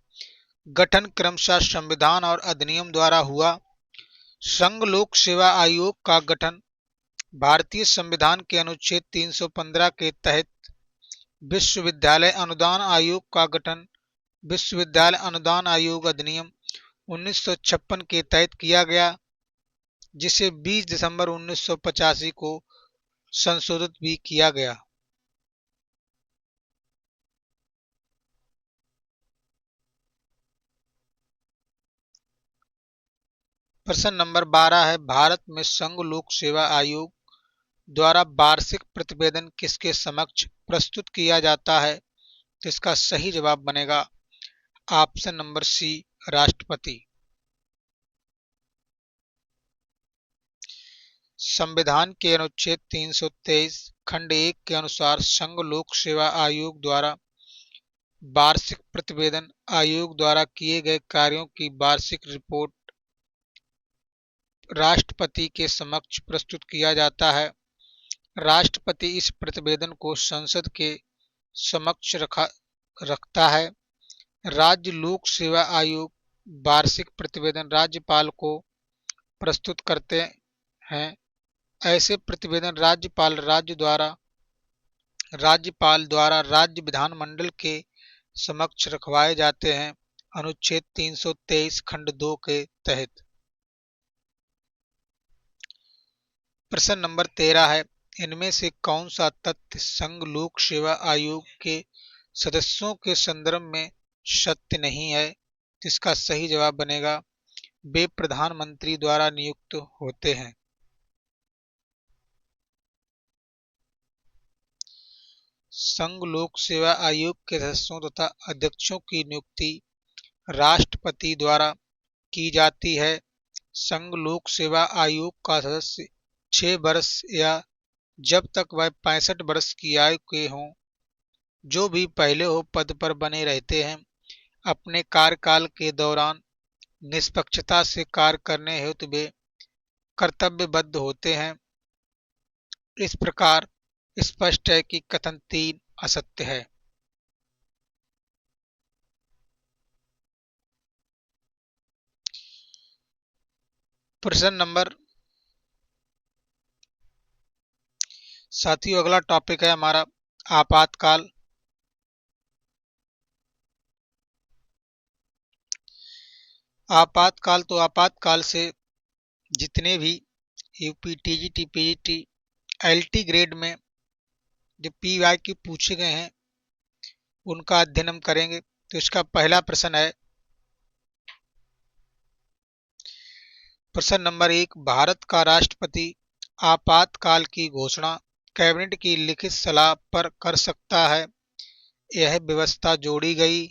गठन क्रमशः संविधान और अधिनियम द्वारा हुआ। संघ लोक सेवा आयोग का गठन भारतीय संविधान के अनुच्छेद 315 के तहत, विश्वविद्यालय अनुदान आयोग का गठन विश्वविद्यालय अनुदान आयोग अधिनियम 1956 के तहत किया गया, जिसे 20 दिसंबर 1985 को संशोधित भी किया गया। प्रश्न नंबर 12 है, भारत में संघ लोक सेवा आयोग द्वारा वार्षिक प्रतिवेदन किसके समक्ष प्रस्तुत किया जाता है? तो इसका सही जवाब बनेगा ऑप्शन नंबर सी, राष्ट्रपति। संविधान के अनुच्छेद 323 खंड 1 के अनुसार संघ लोक सेवा आयोग द्वारा वार्षिक प्रतिवेदन आयोग द्वारा किए गए कार्यों की वार्षिक रिपोर्ट राष्ट्रपति के समक्ष प्रस्तुत किया जाता है। राष्ट्रपति इस प्रतिवेदन को संसद के समक्ष रखता है। राज्य लोक सेवा आयोग वार्षिक प्रतिवेदन राज्यपाल को प्रस्तुत करते हैं। ऐसे प्रतिवेदन राज्यपाल द्वारा राज्य विधानमंडल के समक्ष रखवाए जाते हैं, अनुच्छेद 323 खंड 2 के तहत। प्रश्न नंबर 13 है, इनमें से कौन सा तथ्य संघ लोक सेवा आयोग के सदस्यों के संदर्भ में सत्य नहीं है? इसका सही जवाब बनेगा वे प्रधानमंत्री द्वारा नियुक्त होते हैं। संघ लोक सेवा आयोग के सदस्यों तथा अध्यक्षों की नियुक्ति राष्ट्रपति द्वारा की जाती है। संघ लोक सेवा आयोग का सदस्य 6 वर्ष या जब तक वह 65 वर्ष की आयु के हों, जो भी पहले हो पद पर बने रहते हैं, अपने कार्यकाल के दौरान निष्पक्षता से कार्य करने हेतु वे कर्तव्यबद्ध होते हैं। इस प्रकार स्पष्ट है कि कथन 3 असत्य है। प्रश्न नंबर, साथियों अगला टॉपिक है हमारा आपातकाल। आपातकाल तो आपातकाल से जितने भी UP, TGT, PGT, LT grade में जो पीवाईक्यू पूछे गए हैं उनका अध्ययन हम करेंगे। तो इसका पहला प्रश्न है, प्रश्न नंबर 1, भारत का राष्ट्रपति आपातकाल की घोषणा कैबिनेट की लिखित सलाह पर कर सकता है। यह व्यवस्था जोड़ी गई,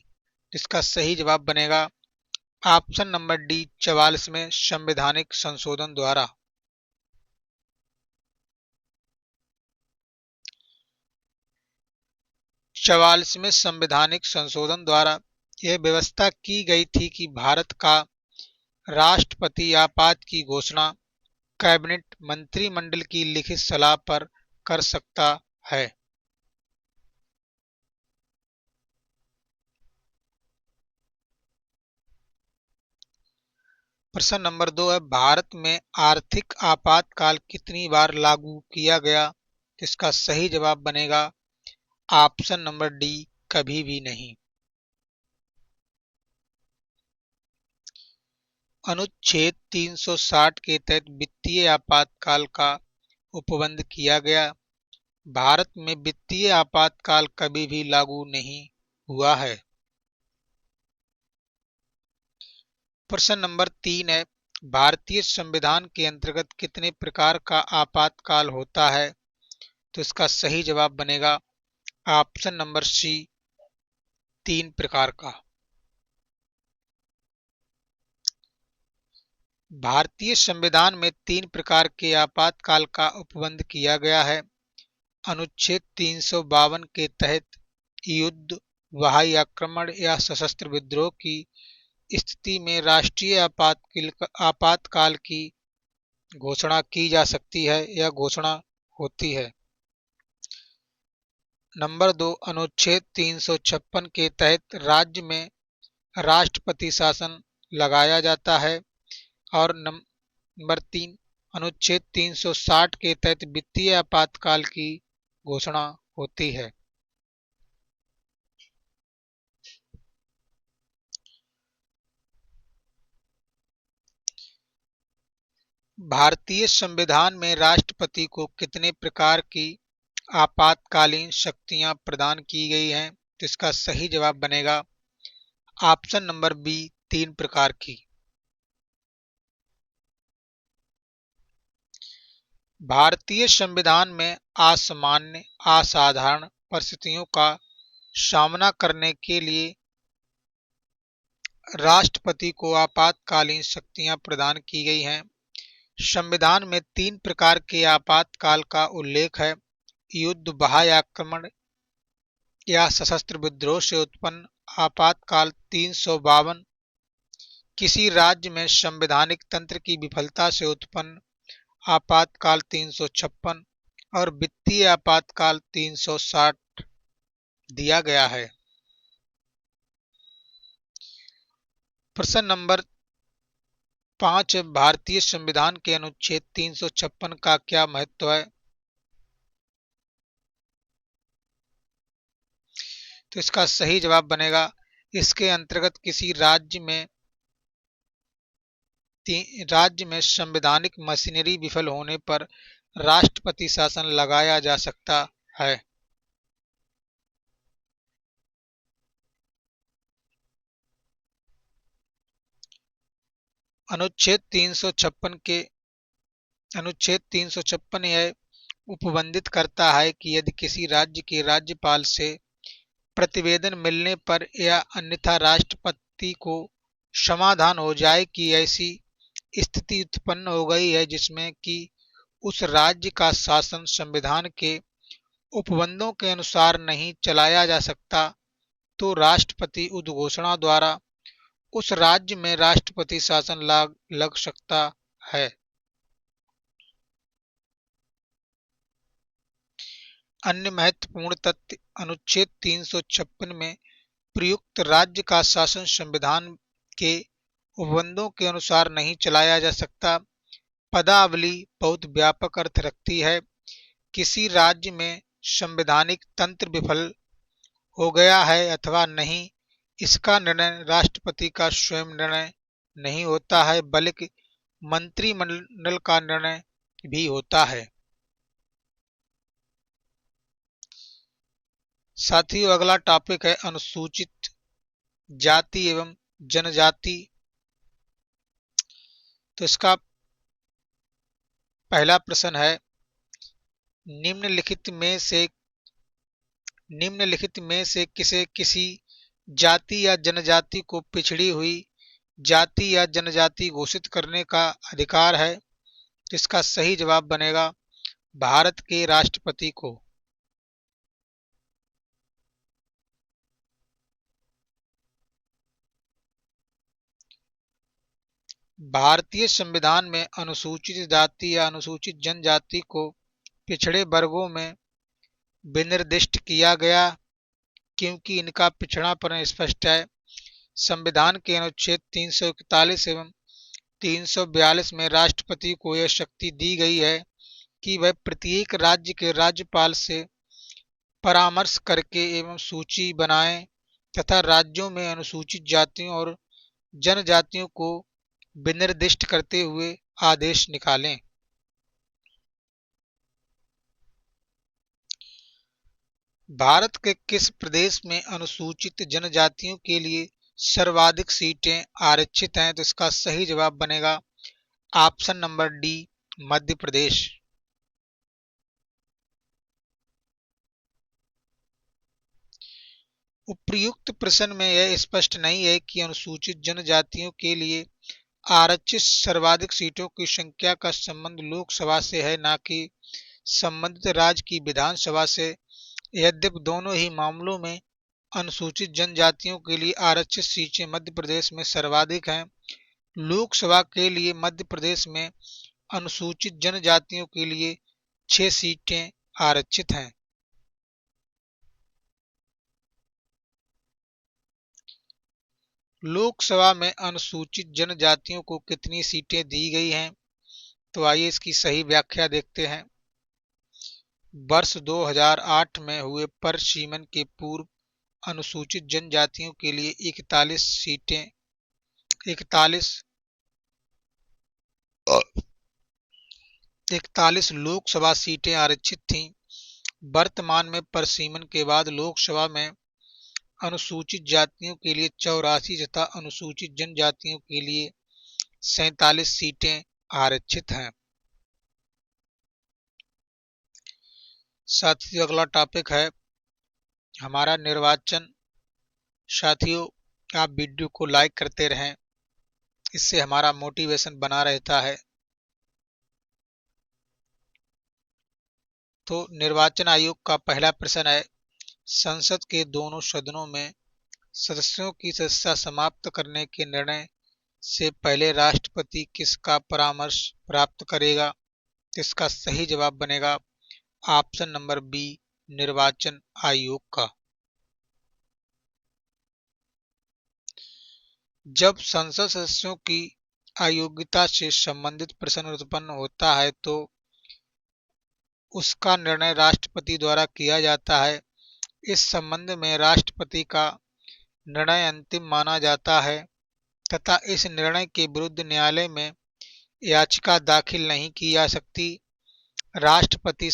जिसका सही जवाब बनेगा ऑप्शन नंबर डी 44वें संवैधानिक संशोधन द्वारा। 44वें संवैधानिक संशोधन द्वारा यह व्यवस्था की गई थी कि भारत का राष्ट्रपति आपात की घोषणा कैबिनेट मंत्रिमंडल की लिखित सलाह पर कर सकता है। प्रश्न नंबर 2 है, भारत में आर्थिक आपातकाल कितनी बार लागू किया गया? इसका सही जवाब बनेगा ऑप्शन नंबर डी, कभी भी नहीं। अनुच्छेद 360 के तहत वित्तीय आपातकाल का उपबंध किया गया। भारत में वित्तीय आपातकाल कभी भी लागू नहीं हुआ है। प्रश्न नंबर 3 है, भारतीय संविधान के अंतर्गत कितने प्रकार का आपातकाल होता है? तो इसका सही जवाब बनेगा ऑप्शन नंबर सी, 3 प्रकार का। भारतीय संविधान में 3 प्रकार के आपातकाल का उपबंध किया गया है। अनुच्छेद 352 के तहत युद्ध, हवाई आक्रमण या सशस्त्र विद्रोह की स्थिति में राष्ट्रीय आपातकाल की घोषणा की जा सकती है या घोषणा होती है। नंबर 2, अनुच्छेद 356 के तहत राज्य में राष्ट्रपति शासन लगाया जाता है। और नंबर 3, अनुच्छेद 360 के तहत वित्तीय आपातकाल की घोषणा होती है। भारतीय संविधान में राष्ट्रपति को कितने प्रकार की आपातकालीन शक्तियां प्रदान की गई हैं? तो इसका सही जवाब बनेगा ऑप्शन नंबर बी, 3 प्रकार की। भारतीय संविधान में असामान्य, असाधारण परिस्थितियों का सामना करने के लिए राष्ट्रपति को आपातकालीन शक्तियां प्रदान की गई हैं। संविधान में 3 प्रकार के आपातकाल का उल्लेख है। युद्ध, बाह्य आक्रमण या सशस्त्र विद्रोह से उत्पन्न आपातकाल 352, किसी राज्य में संवैधानिक तंत्र की विफलता से उत्पन्न आपातकाल 356 और वित्तीय आपातकाल 360 दिया गया है। प्रश्न नंबर 5, भारतीय संविधान के अनुच्छेद 356 का क्या महत्व है? तो इसका सही जवाब बनेगा, इसके अंतर्गत किसी राज्य में संवैधानिक मशीनरी विफल होने पर राष्ट्रपति शासन लगाया जा सकता है। अनुच्छेद 356 यह उपबंधित करता है कि यदि किसी राज्य के राज्यपाल से प्रतिवेदन मिलने पर या अन्यथा राष्ट्रपति को समाधान हो जाए कि ऐसी स्थिति उत्पन्न हो गई है जिसमें कि उस राज्य का शासन संविधान के उपबंधों के अनुसार नहीं चलाया जा सकता, तो राष्ट्रपति उद्घोषणा द्वारा उस राज्य में राष्ट्रपति शासन लग सकता है। अन्य महत्वपूर्ण तथ्य, अनुच्छेद 356 में प्रयुक्त राज्य का शासन संविधान के उपबंधों के अनुसार नहीं चलाया जा सकता। पदावली बहुत व्यापक अर्थ रखती है। किसी राज्य में संवैधानिक तंत्र विफल हो गया है अथवा नहीं, इसका निर्णय राष्ट्रपति का स्वयं निर्णय नहीं होता है, बल्कि मंत्रिमंडल का निर्णय भी होता है। साथियों, अगला टॉपिक है अनुसूचित जाति एवं जनजाति। तो इसका पहला प्रश्न है, निम्नलिखित में से किसे किसी जाति या जनजाति को पिछड़ी हुई जाति या जनजाति घोषित करने का अधिकार है? इसका सही जवाब बनेगा भारत के राष्ट्रपति को। भारतीय संविधान में अनुसूचित जाति या अनुसूचित जनजाति को पिछड़े वर्गों में विनिर्दिष्ट किया गया क्योंकि इनका पिछड़ापन स्पष्ट है। संविधान के अनुच्छेद 341 एवं 342 में राष्ट्रपति को यह शक्ति दी गई है कि वह प्रत्येक राज्य के राज्यपाल से परामर्श करके एवं सूची बनाएं तथा राज्यों में अनुसूचित जातियों और जनजातियों को विनिर्दिष्ट करते हुए आदेश निकालें। भारत के किस प्रदेश में अनुसूचित जनजातियों के लिए सर्वाधिक सीटें आरक्षित हैं? तो इसका सही जवाब बनेगा option number D, Madhya Pradesh. उपर्युक्त प्रश्न में यह स्पष्ट नहीं है कि अनुसूचित जनजातियों के लिए आरक्षित सर्वाधिक सीटों की संख्या का संबंध लोकसभा से है न कि संबंधित राज्य की विधानसभा से। यद्यपि दोनों ही मामलों में अनुसूचित जनजातियों के लिए आरक्षित सीटें मध्य प्रदेश में सर्वाधिक हैं, लोकसभा के लिए मध्य प्रदेश में अनुसूचित जनजातियों के लिए 6 सीटें आरक्षित हैं। लोकसभा में अनुसूचित जनजातियों को कितनी सीटें दी गई हैं? तो आइए इसकी सही व्याख्या देखते हैं। वर्ष 2008 में हुए परिसीमन के पूर्व अनुसूचित जनजातियों के लिए 41 लोकसभा सीटें आरक्षित थीं। वर्तमान में परिसीमन के बाद लोकसभा में अनुसूचित जातियों के लिए 84 तथा अनुसूचित जनजातियों के लिए 47 सीटें आरक्षित हैं। साथियों, अगला टॉपिक है हमारा निर्वाचन। साथियों, आप वीडियो को लाइक करते रहें, इससे हमारा मोटिवेशन बना रहता है। तो निर्वाचन आयोग का पहला प्रश्न है, संसद के दोनों सदनों में सदस्यों की सदस्यता समाप्त करने के निर्णय से पहले राष्ट्रपति किसका परामर्श प्राप्त करेगा? इसका सही जवाब बनेगा ऑप्शन नंबर बी, निर्वाचन आयोग का। जब संसद सदस्यों की अयोग्यता से संबंधित प्रश्न उत्पन्न होता है तो उसका निर्णय राष्ट्रपति द्वारा किया जाता है। इस संबंध में राष्ट्रपति का निर्णय अंतिम माना जाता है तथा इस निर्णय के विरुद्ध न्यायालय में याचिका दाखिल नहीं की जा सकती। राष्ट्रपति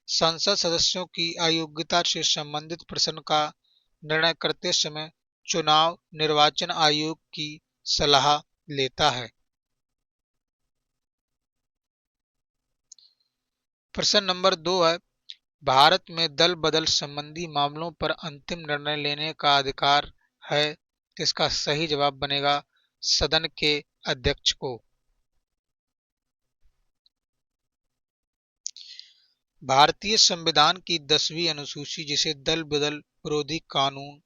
संसद सदस्यों की अयोग्यता से संबंधित प्रश्न का निर्णय करते समय चुनाव निर्वाचन आयोग की सलाह लेता है। प्रश्न नंबर 2 है, भारत में दल बदल संबंधी मामलों पर अंतिम निर्णय लेने का अधिकार है। इसका सही जवाब बनेगा सदन के अध्यक्ष को। भारतीय संविधान की 10वीं अनुसूची जिसे दल बदल विरोधी कानून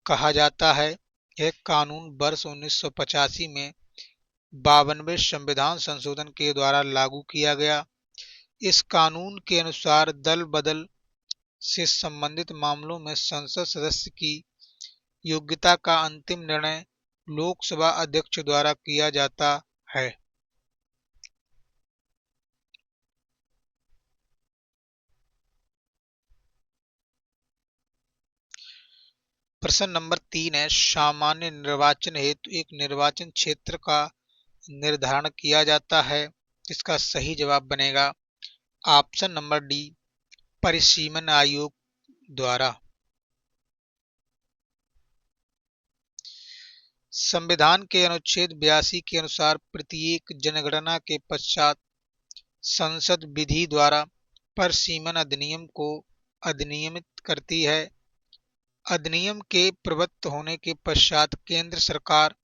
कहा जाता है, यह कानून वर्ष 1985 में 52वें संविधान संशोधन के द्वारा लागू किया गया। इस कानून के अनुसार दल बदल से संबंधित मामलों में संसद सदस्य की योग्यता का अंतिम निर्णय लोकसभा अध्यक्ष द्वारा किया जाता है। प्रश्न नंबर 3 है, सामान्य निर्वाचन हेतु एक निर्वाचन क्षेत्र का निर्धारण किया जाता है। इसका सही जवाब बनेगा ऑप्शन नंबर डी, परिसीमन आयोग द्वारा। संविधान के अनुच्छेद 82 के अनुसार प्रत्येक जनगणना के पश्चात संसद विधि द्वारा परिसीमन अधिनियम को अधिनियमित करती है। अधिनियम के प्रवृत्त होने के पश्चात केंद्र सरकार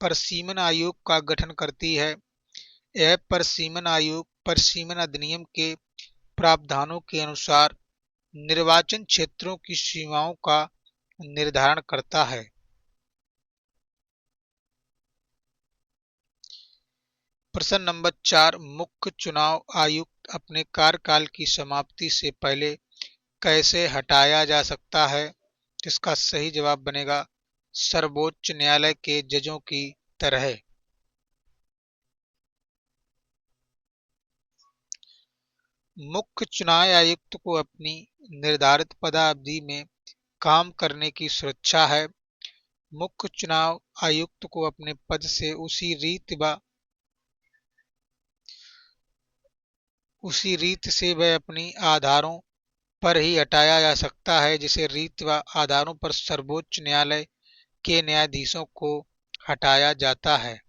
परिसीमन आयोग का गठन करती है। यह परिसीमन आयोग परिसीमन अधिनियम के प्रावधानों के अनुसार निर्वाचन क्षेत्रों की सीमाओं का निर्धारण करता है। प्रश्न नंबर 4, मुख्य चुनाव आयुक्त अपने कार्यकाल की समाप्ति से पहले कैसे हटाया जा सकता है? इसका सही जवाब बनेगा सर्वोच्च न्यायालय के जजों की तरह। मुख्य चुनाव आयुक्त को अपनी निर्धारित पदावधि में काम करने की सुरक्षा है। मुख्य चुनाव आयुक्त को अपने पद से उसी रीत से वह अपनी आधारों पर ही हटाया जा सकता है जिसे रीत व आधारों पर सर्वोच्च न्यायालय के न्यायाधीशों को हटाया जाता है।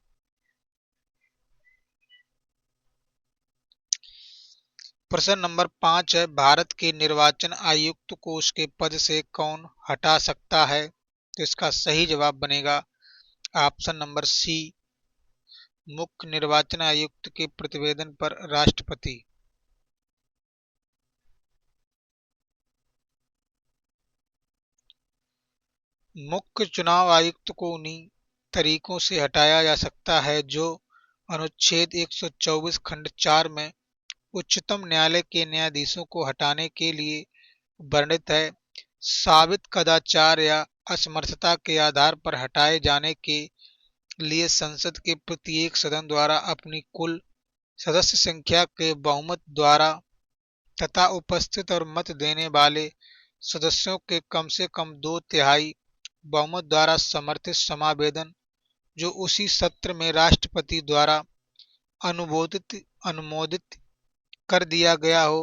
प्रश्न नंबर 5 है, भारत के निर्वाचन आयुक्त को उसके पद से कौन हटा सकता है? तो इसका सही जवाब बनेगा ऑप्शन नंबर सी, मुख्य निर्वाचन आयुक्त के प्रतिवेदन पर राष्ट्रपति। मुख्य चुनाव आयुक्त को उन्हीं तरीकों से हटाया जा सकता है जो अनुच्छेद 124 खंड 4 में उच्चतम न्यायालय के न्यायाधीशों को हटाने के लिए वर्णित है। साबित कदाचार या असमर्थता के आधार पर हटाए जाने के लिए संसद के प्रत्येक सदन द्वारा अपनी कुल सदस्य संख्या के बहुमत द्वारा तथा उपस्थित और मत देने वाले सदस्यों के कम से कम 2/3 बहुमत द्वारा समर्थित समावेदन जो उसी सत्र में राष्ट्रपति द्वारा अनुमोदित कर दिया गया हो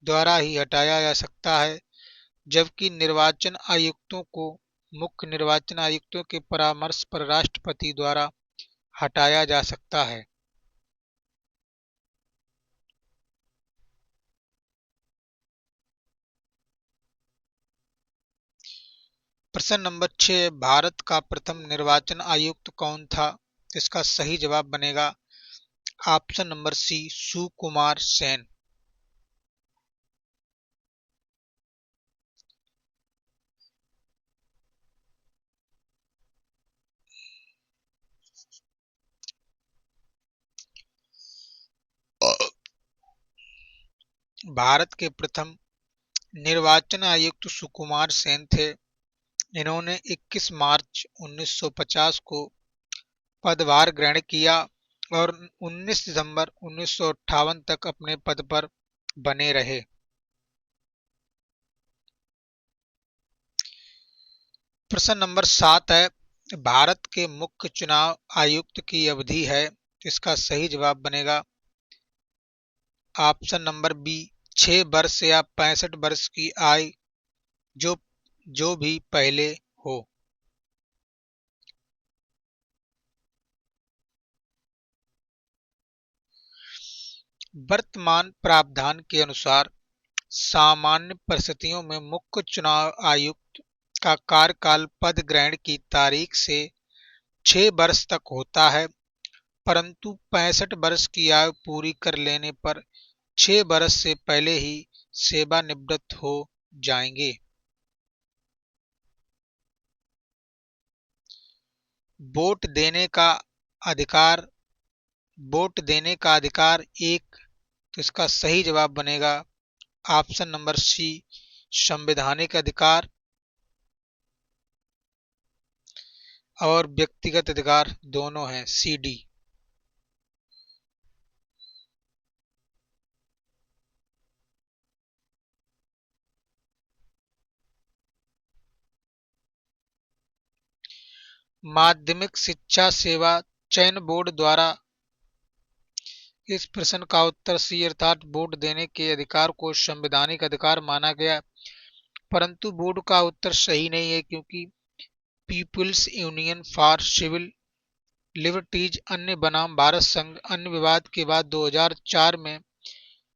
द्वारा ही हटाया जा सकता है, जबकि निर्वाचन आयुक्तों को मुख्य निर्वाचन आयुक्तों के परामर्श पर राष्ट्रपति द्वारा हटाया जा सकता है। प्रश्न नंबर 6, भारत का प्रथम निर्वाचन आयुक्त कौन था? इसका सही जवाब बनेगा ऑप्शन नंबर सी, सुकुमार सेन। भारत के प्रथम निर्वाचन आयुक्त सुकुमार सेन थे। इन्होंने 21 मार्च 1950 को पदभार ग्रहण किया और 19 दिसंबर 1958 तक अपने पद पर बने रहे। प्रश्न नंबर 7 है, भारत के मुख्य चुनाव आयुक्त की अवधि है। इसका सही जवाब बनेगा ऑप्शन नंबर बी, 6 वर्ष या 65 वर्ष की आयु जो जो भी पहले हो। वर्तमान प्रावधान के अनुसार सामान्य परिस्थितियों में मुख्य चुनाव आयुक्त का कार्यकाल पद ग्रहण की तारीख से 6 वर्ष तक होता है, परंतु 65 वर्ष की आयु पूरी कर लेने पर 6 वर्ष से पहले ही सेवानिवृत्त हो जाएंगे। वोट देने का अधिकार वोट देने का अधिकार एक, तो इसका सही जवाब बनेगा ऑप्शन नंबर सी, संवैधानिक अधिकार, और व्यक्तिगत अधिकार दोनों हैं, सी डी। माध्यमिक शिक्षा सेवा चयन बोर्ड द्वारा इस प्रश्न का उत्तर सी अर्थात वोट देने के अधिकार को संवैधानिक अधिकार माना गया, परंतु बोर्ड का उत्तर सही नहीं है क्योंकि People's Union for Civil Liberties अन्य बनाम भारत संघ अन्य विवाद के बाद 2004 में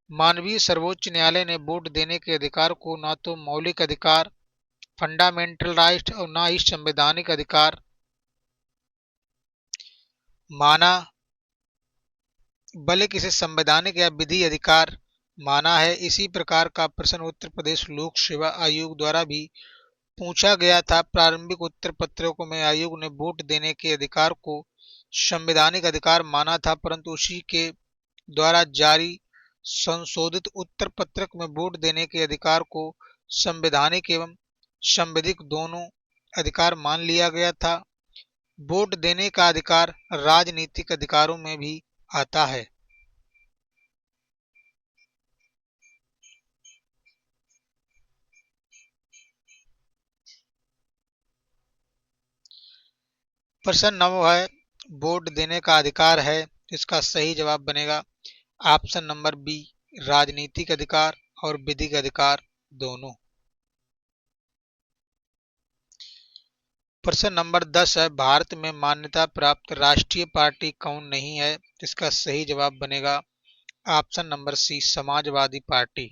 मानवीय सर्वोच्च न्यायालय ने वोट देने के अधिकार को न तो मौलिक अधिकार फंडामेंटल राइट और न ही संवैधानिक अधिकार माना, बल्कि इसे संवैधानिक या विधि अधिकार माना है। इसी प्रकार का प्रश्न उत्तर प्रदेश लोक सेवा आयोग द्वारा भी पूछा गया था। प्रारंभिक उत्तर पत्रों में आयोग ने वोट देने के अधिकार को संवैधानिक अधिकार माना था, परंतु उसी के द्वारा जारी संशोधित उत्तर पत्रक में वोट देने के अधिकार को संवैधानिक एवं संवैधिक दोनों अधिकार मान लिया गया था। वोट देने का अधिकार राजनीतिक अधिकारों में भी आता है। प्रश्न 9 है वोट देने का अधिकार है, इसका सही जवाब बनेगा ऑप्शन नंबर बी राजनीतिक अधिकार और विधिक अधिकार दोनों। प्रश्न नंबर 10 है भारत में मान्यता प्राप्त राष्ट्रीय पार्टी कौन नहीं है, इसका सही जवाब बनेगा option number C Samajwadi Party.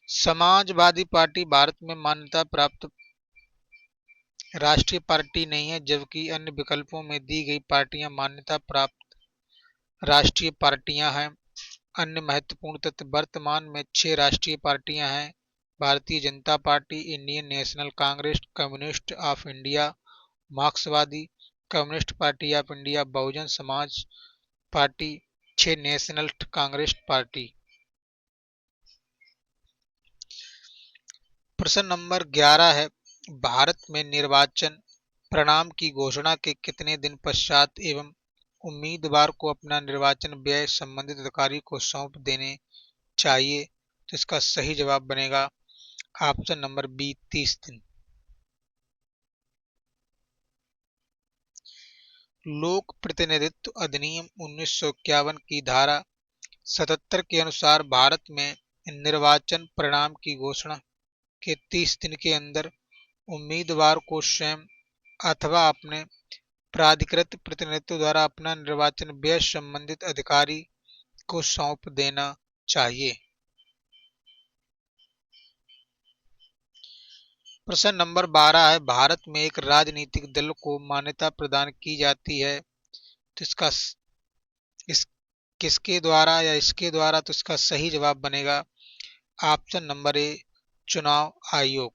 Samajwadi Party Bharat में मान्यता प्राप्त राष्ट्रीय पार्टी नहीं है, जबकि अन्य विकल्पों में दी गई पार्टियां मान्यता प्राप्त राष्ट्रीय पार्टियां हैं। अन्य महत्वपूर्ण तथ्य वर्तमान में 6 राष्ट्रीय पार्टियां हैं। Bharatiya Janata party, Indian national Congress, communist of India, मार्क्सवादी communist party of India, Bahujan Samaj party, 6 national Congress party. प्रश्न नंबर 11 है भारत में निर्वाचन परिणाम की घोषणा के कितने दिन पश्चात एवं उम्मीदवार को अपना निर्वाचन व्यय संबंधित अधिकारी को सौंप देने चाहिए, तो इसका सही जवाब बनेगा ऑप्शन नंबर बी 30 दिन। लोक प्रतिनिधित्व अधिनियम 1951 की धारा 77 के अनुसार भारत में निर्वाचन परिणाम की घोषणा के 30 दिन के अंदर उम्मीदवार को स्वयं अथवा अपने प्राधिकृत प्रतिनिधित्व द्वारा अपना निर्वाचन व्यय संबंधित अधिकारी को सौंप देना चाहिए। प्रश्न नंबर 12 है भारत में एक राजनीतिक दल को मान्यता प्रदान की जाती है, तो इस किसके द्वारा या इसके द्वारा, तो इसका सही जवाब बनेगा ऑप्शन नंबर ए चुनाव आयोग।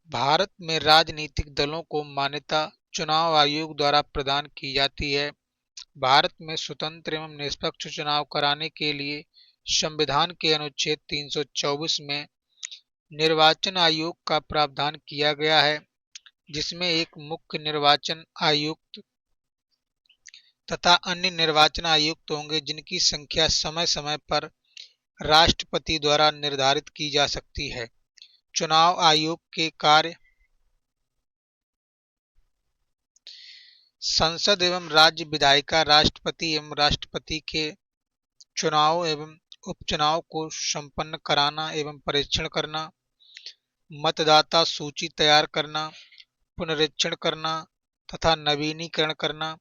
भारत में राजनीतिक दलों को मान्यता चुनाव आयोग द्वारा प्रदान की जाती है। भारत में स्वतंत्र एवं निष्पक्ष चुनाव कराने के लिए संविधान के अनुच्छेद 324 में निर्वाचन आयोग का प्रावधान किया गया है, जिसमें एक मुख्य निर्वाचन आयुक्त तथा अन्य निर्वाचन आयुक्त होंगे, जिनकी संख्या समय समय पर राष्ट्रपति द्वारा निर्धारित की जा सकती है। चुनाव आयोग के कार्य संसद एवं राज्य विधायिका, राष्ट्रपति एवं राष्ट्रपति के चुनाव एवं उपचुनाव को संपन्न कराना एवं परीक्षण करना, मतदाता सूची तैयार करना, पुनरीक्षण करना तथा नवीनीकरण करना,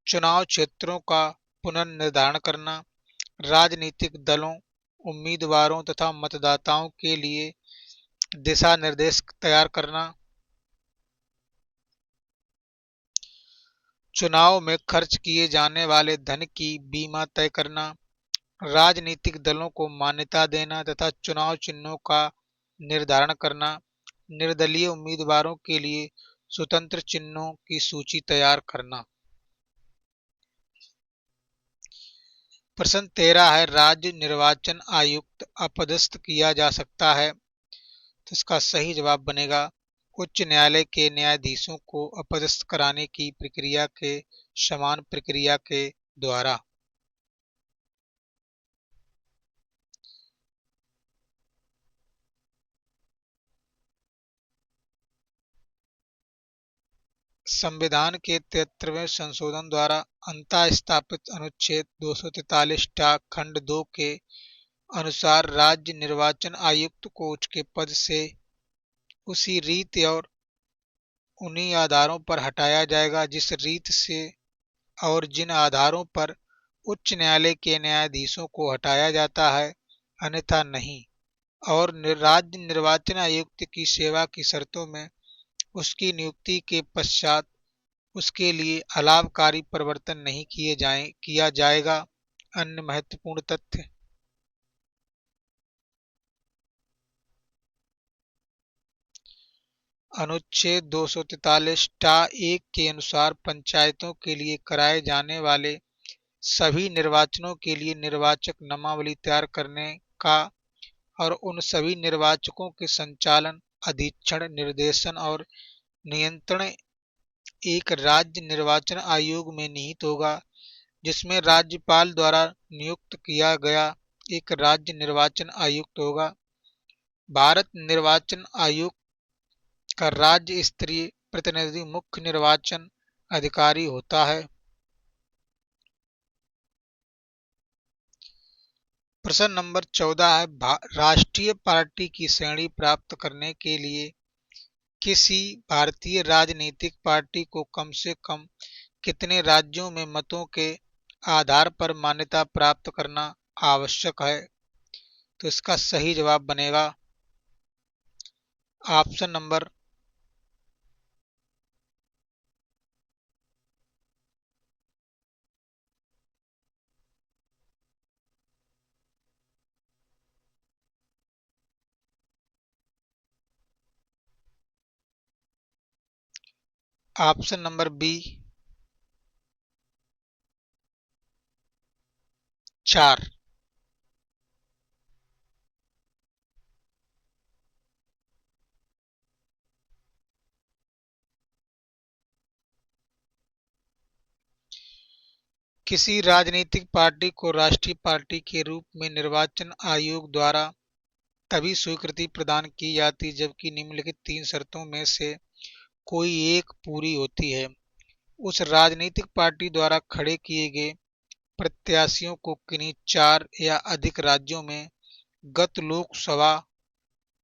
चुनाव क्षेत्रों का पुनर्निर्धारण करना, राजनीतिक दलों, उम्मीदवारों तथा मतदाताओं के लिए दिशा निर्देश तैयार करना, चुनाव में खर्च किए जाने वाले धन की बीमा तय करना, राजनीतिक दलों को मान्यता देना तथा चुनाव चिन्हों का निर्धारण करना, निर्दलीय उम्मीदवारों के लिए स्वतंत्र चिन्हों की सूची तैयार करना। प्रश्न 13 है राज्य निर्वाचन आयुक्त अपदस्थ किया जा सकता है, तो इसका सही जवाब बनेगा उच्च न्यायालय के न्यायाधीशों को अपदस्थ कराने की प्रक्रिया के समान प्रक्रिया के द्वारा। संविधान के 73वें संशोधन द्वारा अंतः स्थापित अनुच्छेद 243 खंड 2 के अनुसार राज्य निर्वाचन आयुक्त को उसके पद से उसी रीत और उन्हीं आधारों पर हटाया जाएगा जिस रीत से और जिन आधारों पर उच्च न्यायालय के न्यायाधीशों को हटाया जाता है, अन्यथा नहीं। और राज्य निर्वाचन आयुक्त की सेवा की शर्तों में उसकी नियुक्ति के पश्चात उसके लिए अलाभकारी परिवर्तन नहीं किया जाएगा। अन्य महत्वपूर्ण तथ्य। अनुच्छेद 243 1 के अनुसार पंचायतों के लिए कराए जाने वाले सभी निर्वाचनों के लिए निर्वाचक नामावली तैयार करने का और उन सभी निर्वाचकों के संचालन, अधीक्षण, निर्देशन और नियंत्रण एक राज्य निर्वाचन आयोग में निहित होगा, जिसमें राज्यपाल द्वारा नियुक्त किया गया एक राज्य निर्वाचन आयुक्त होगा। भारत निर्वाचन आयोग का राज्य स्तरीय प्रतिनिधि मुख्य निर्वाचन अधिकारी होता है। प्रश्न नंबर 14 है, राष्ट्रीय पार्टी की श्रेणी प्राप्त करने के लिए किसी भारतीय राजनीतिक पार्टी को कम से कम कितने राज्यों में मतों के आधार पर मान्यता प्राप्त करना आवश्यक है? तो इसका सही जवाब बनेगा option number option number B 4। किसी राजनीतिक पार्टी को राष्ट्रीय पार्टी के रूप में निर्वाचन आयोग द्वारा तभी स्वीकृति प्रदान की जाती जबकि निम्नलिखित 3 शर्तों में से कोई एक पूरी होती है। उस राजनीतिक पार्टी द्वारा खड़े किए गए प्रत्याशियों को किन्हीं 4 या अधिक राज्यों में गत लोकसभा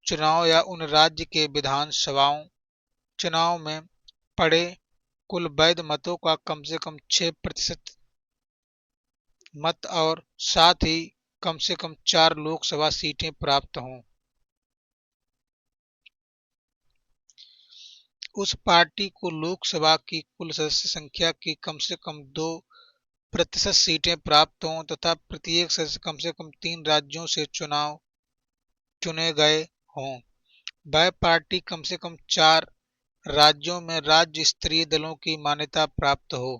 चुनाव या उन राज्य के विधानसभाओं चुनाव में पड़े कुल वैध मतों का कम से कम 6% मत और साथ ही कम से कम 4 लोकसभा सीटें प्राप्त हों। उस पार्टी को लोकसभा की कुल सदस्य संख्या की कम से कम 2% सीटें प्राप्त हों तथा प्रत्येक सदस्य कम से कम 3 राज्यों से चुने गए हों। वह पार्टी कम से कम 4 राज्यों में राज्य स्तरीय दलों की मान्यता प्राप्त हो।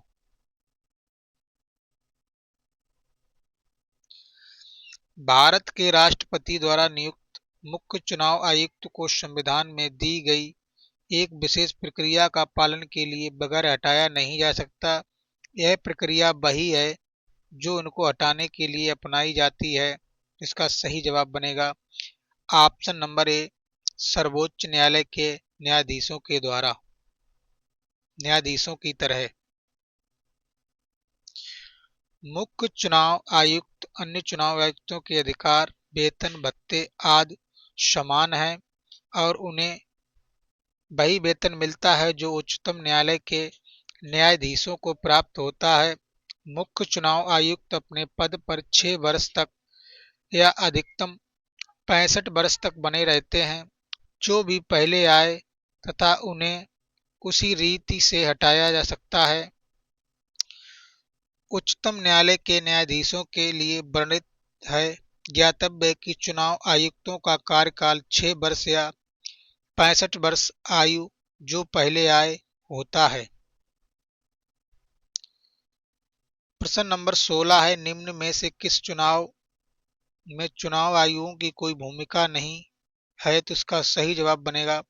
भारत के राष्ट्रपति द्वारा नियुक्त मुख्य चुनाव आयुक्त को संविधान में दी गई एक विशेष प्रक्रिया का पालन के लिए बगैर हटाया नहीं जा सकता। यह प्रक्रिया वही है जो उनको हटाने के लिए अपनाई जाती है। इसका सही जवाब बनेगा ऑप्शन नंबर ए, सर्वोच्च न्यायालय के न्यायाधीशों की तरह। मुख्य चुनाव आयुक्त अन्य चुनाव आयुक्तों के अधिकार, वेतन, भत्ते आदि समान हैं और उन्हें वही वेतन मिलता है जो उच्चतम न्यायालय के न्यायाधीशों को प्राप्त होता है। मुख्य चुनाव आयुक्त अपने पद पर 6 वर्ष तक या अधिकतम 65 वर्ष तक बने रहते हैं। जो भी पहले आए तथा उन्हें उसी रीति से हटाया जा सकता है। उच्चतम न्यायालय के न्यायाधीशों के लिए वर्णित है। ज्ञातव्य है कि चुनाव आयुक्तों का कार्यकाल 6 वर्ष या 65 वर्ष आयु जो पहले आए होता है। प्रश्न नंबर 16 है, निम्न में से किस चुनाव में चुनाव आयोगों की कोई भूमिका नहीं है? तो इसका सही जवाब बनेगा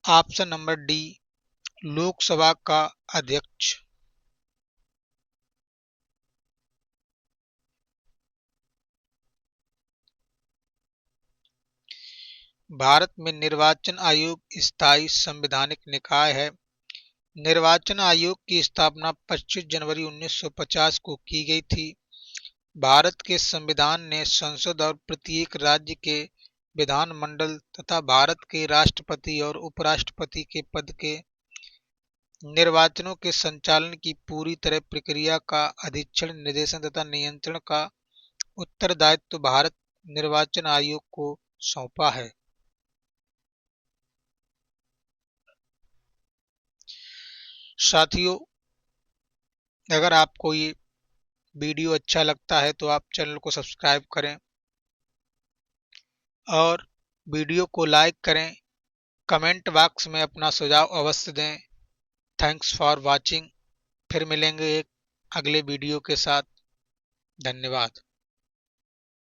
ऑप्शन नंबर डी, लोकसभा का अध्यक्ष। भारत में निर्वाचन आयोग स्थायी संवैधानिक निकाय है। निर्वाचन आयोग की स्थापना 25 जनवरी 1950 को की गई थी। भारत के संविधान ने संसद और प्रत्येक राज्य के विधानमंडल तथा भारत के राष्ट्रपति और उपराष्ट्रपति के पद के निर्वाचनों के संचालन की पूरी तरह प्रक्रिया का अधीक्षण, निर्देशन तथा नियंत्रण का उत्तरदायित्व भारत निर्वाचन आयोग को सौंपा है। साथियों, अगर आपको ये वीडियो अच्छा लगता है तो आप चैनल को सब्सक्राइब करें और वीडियो को लाइक करें। कमेंट बॉक्स में अपना सुझाव अवश्य दें। Thanks for watching. फिर मिलेंगे एक अगले वीडियो के साथ। धन्यवाद।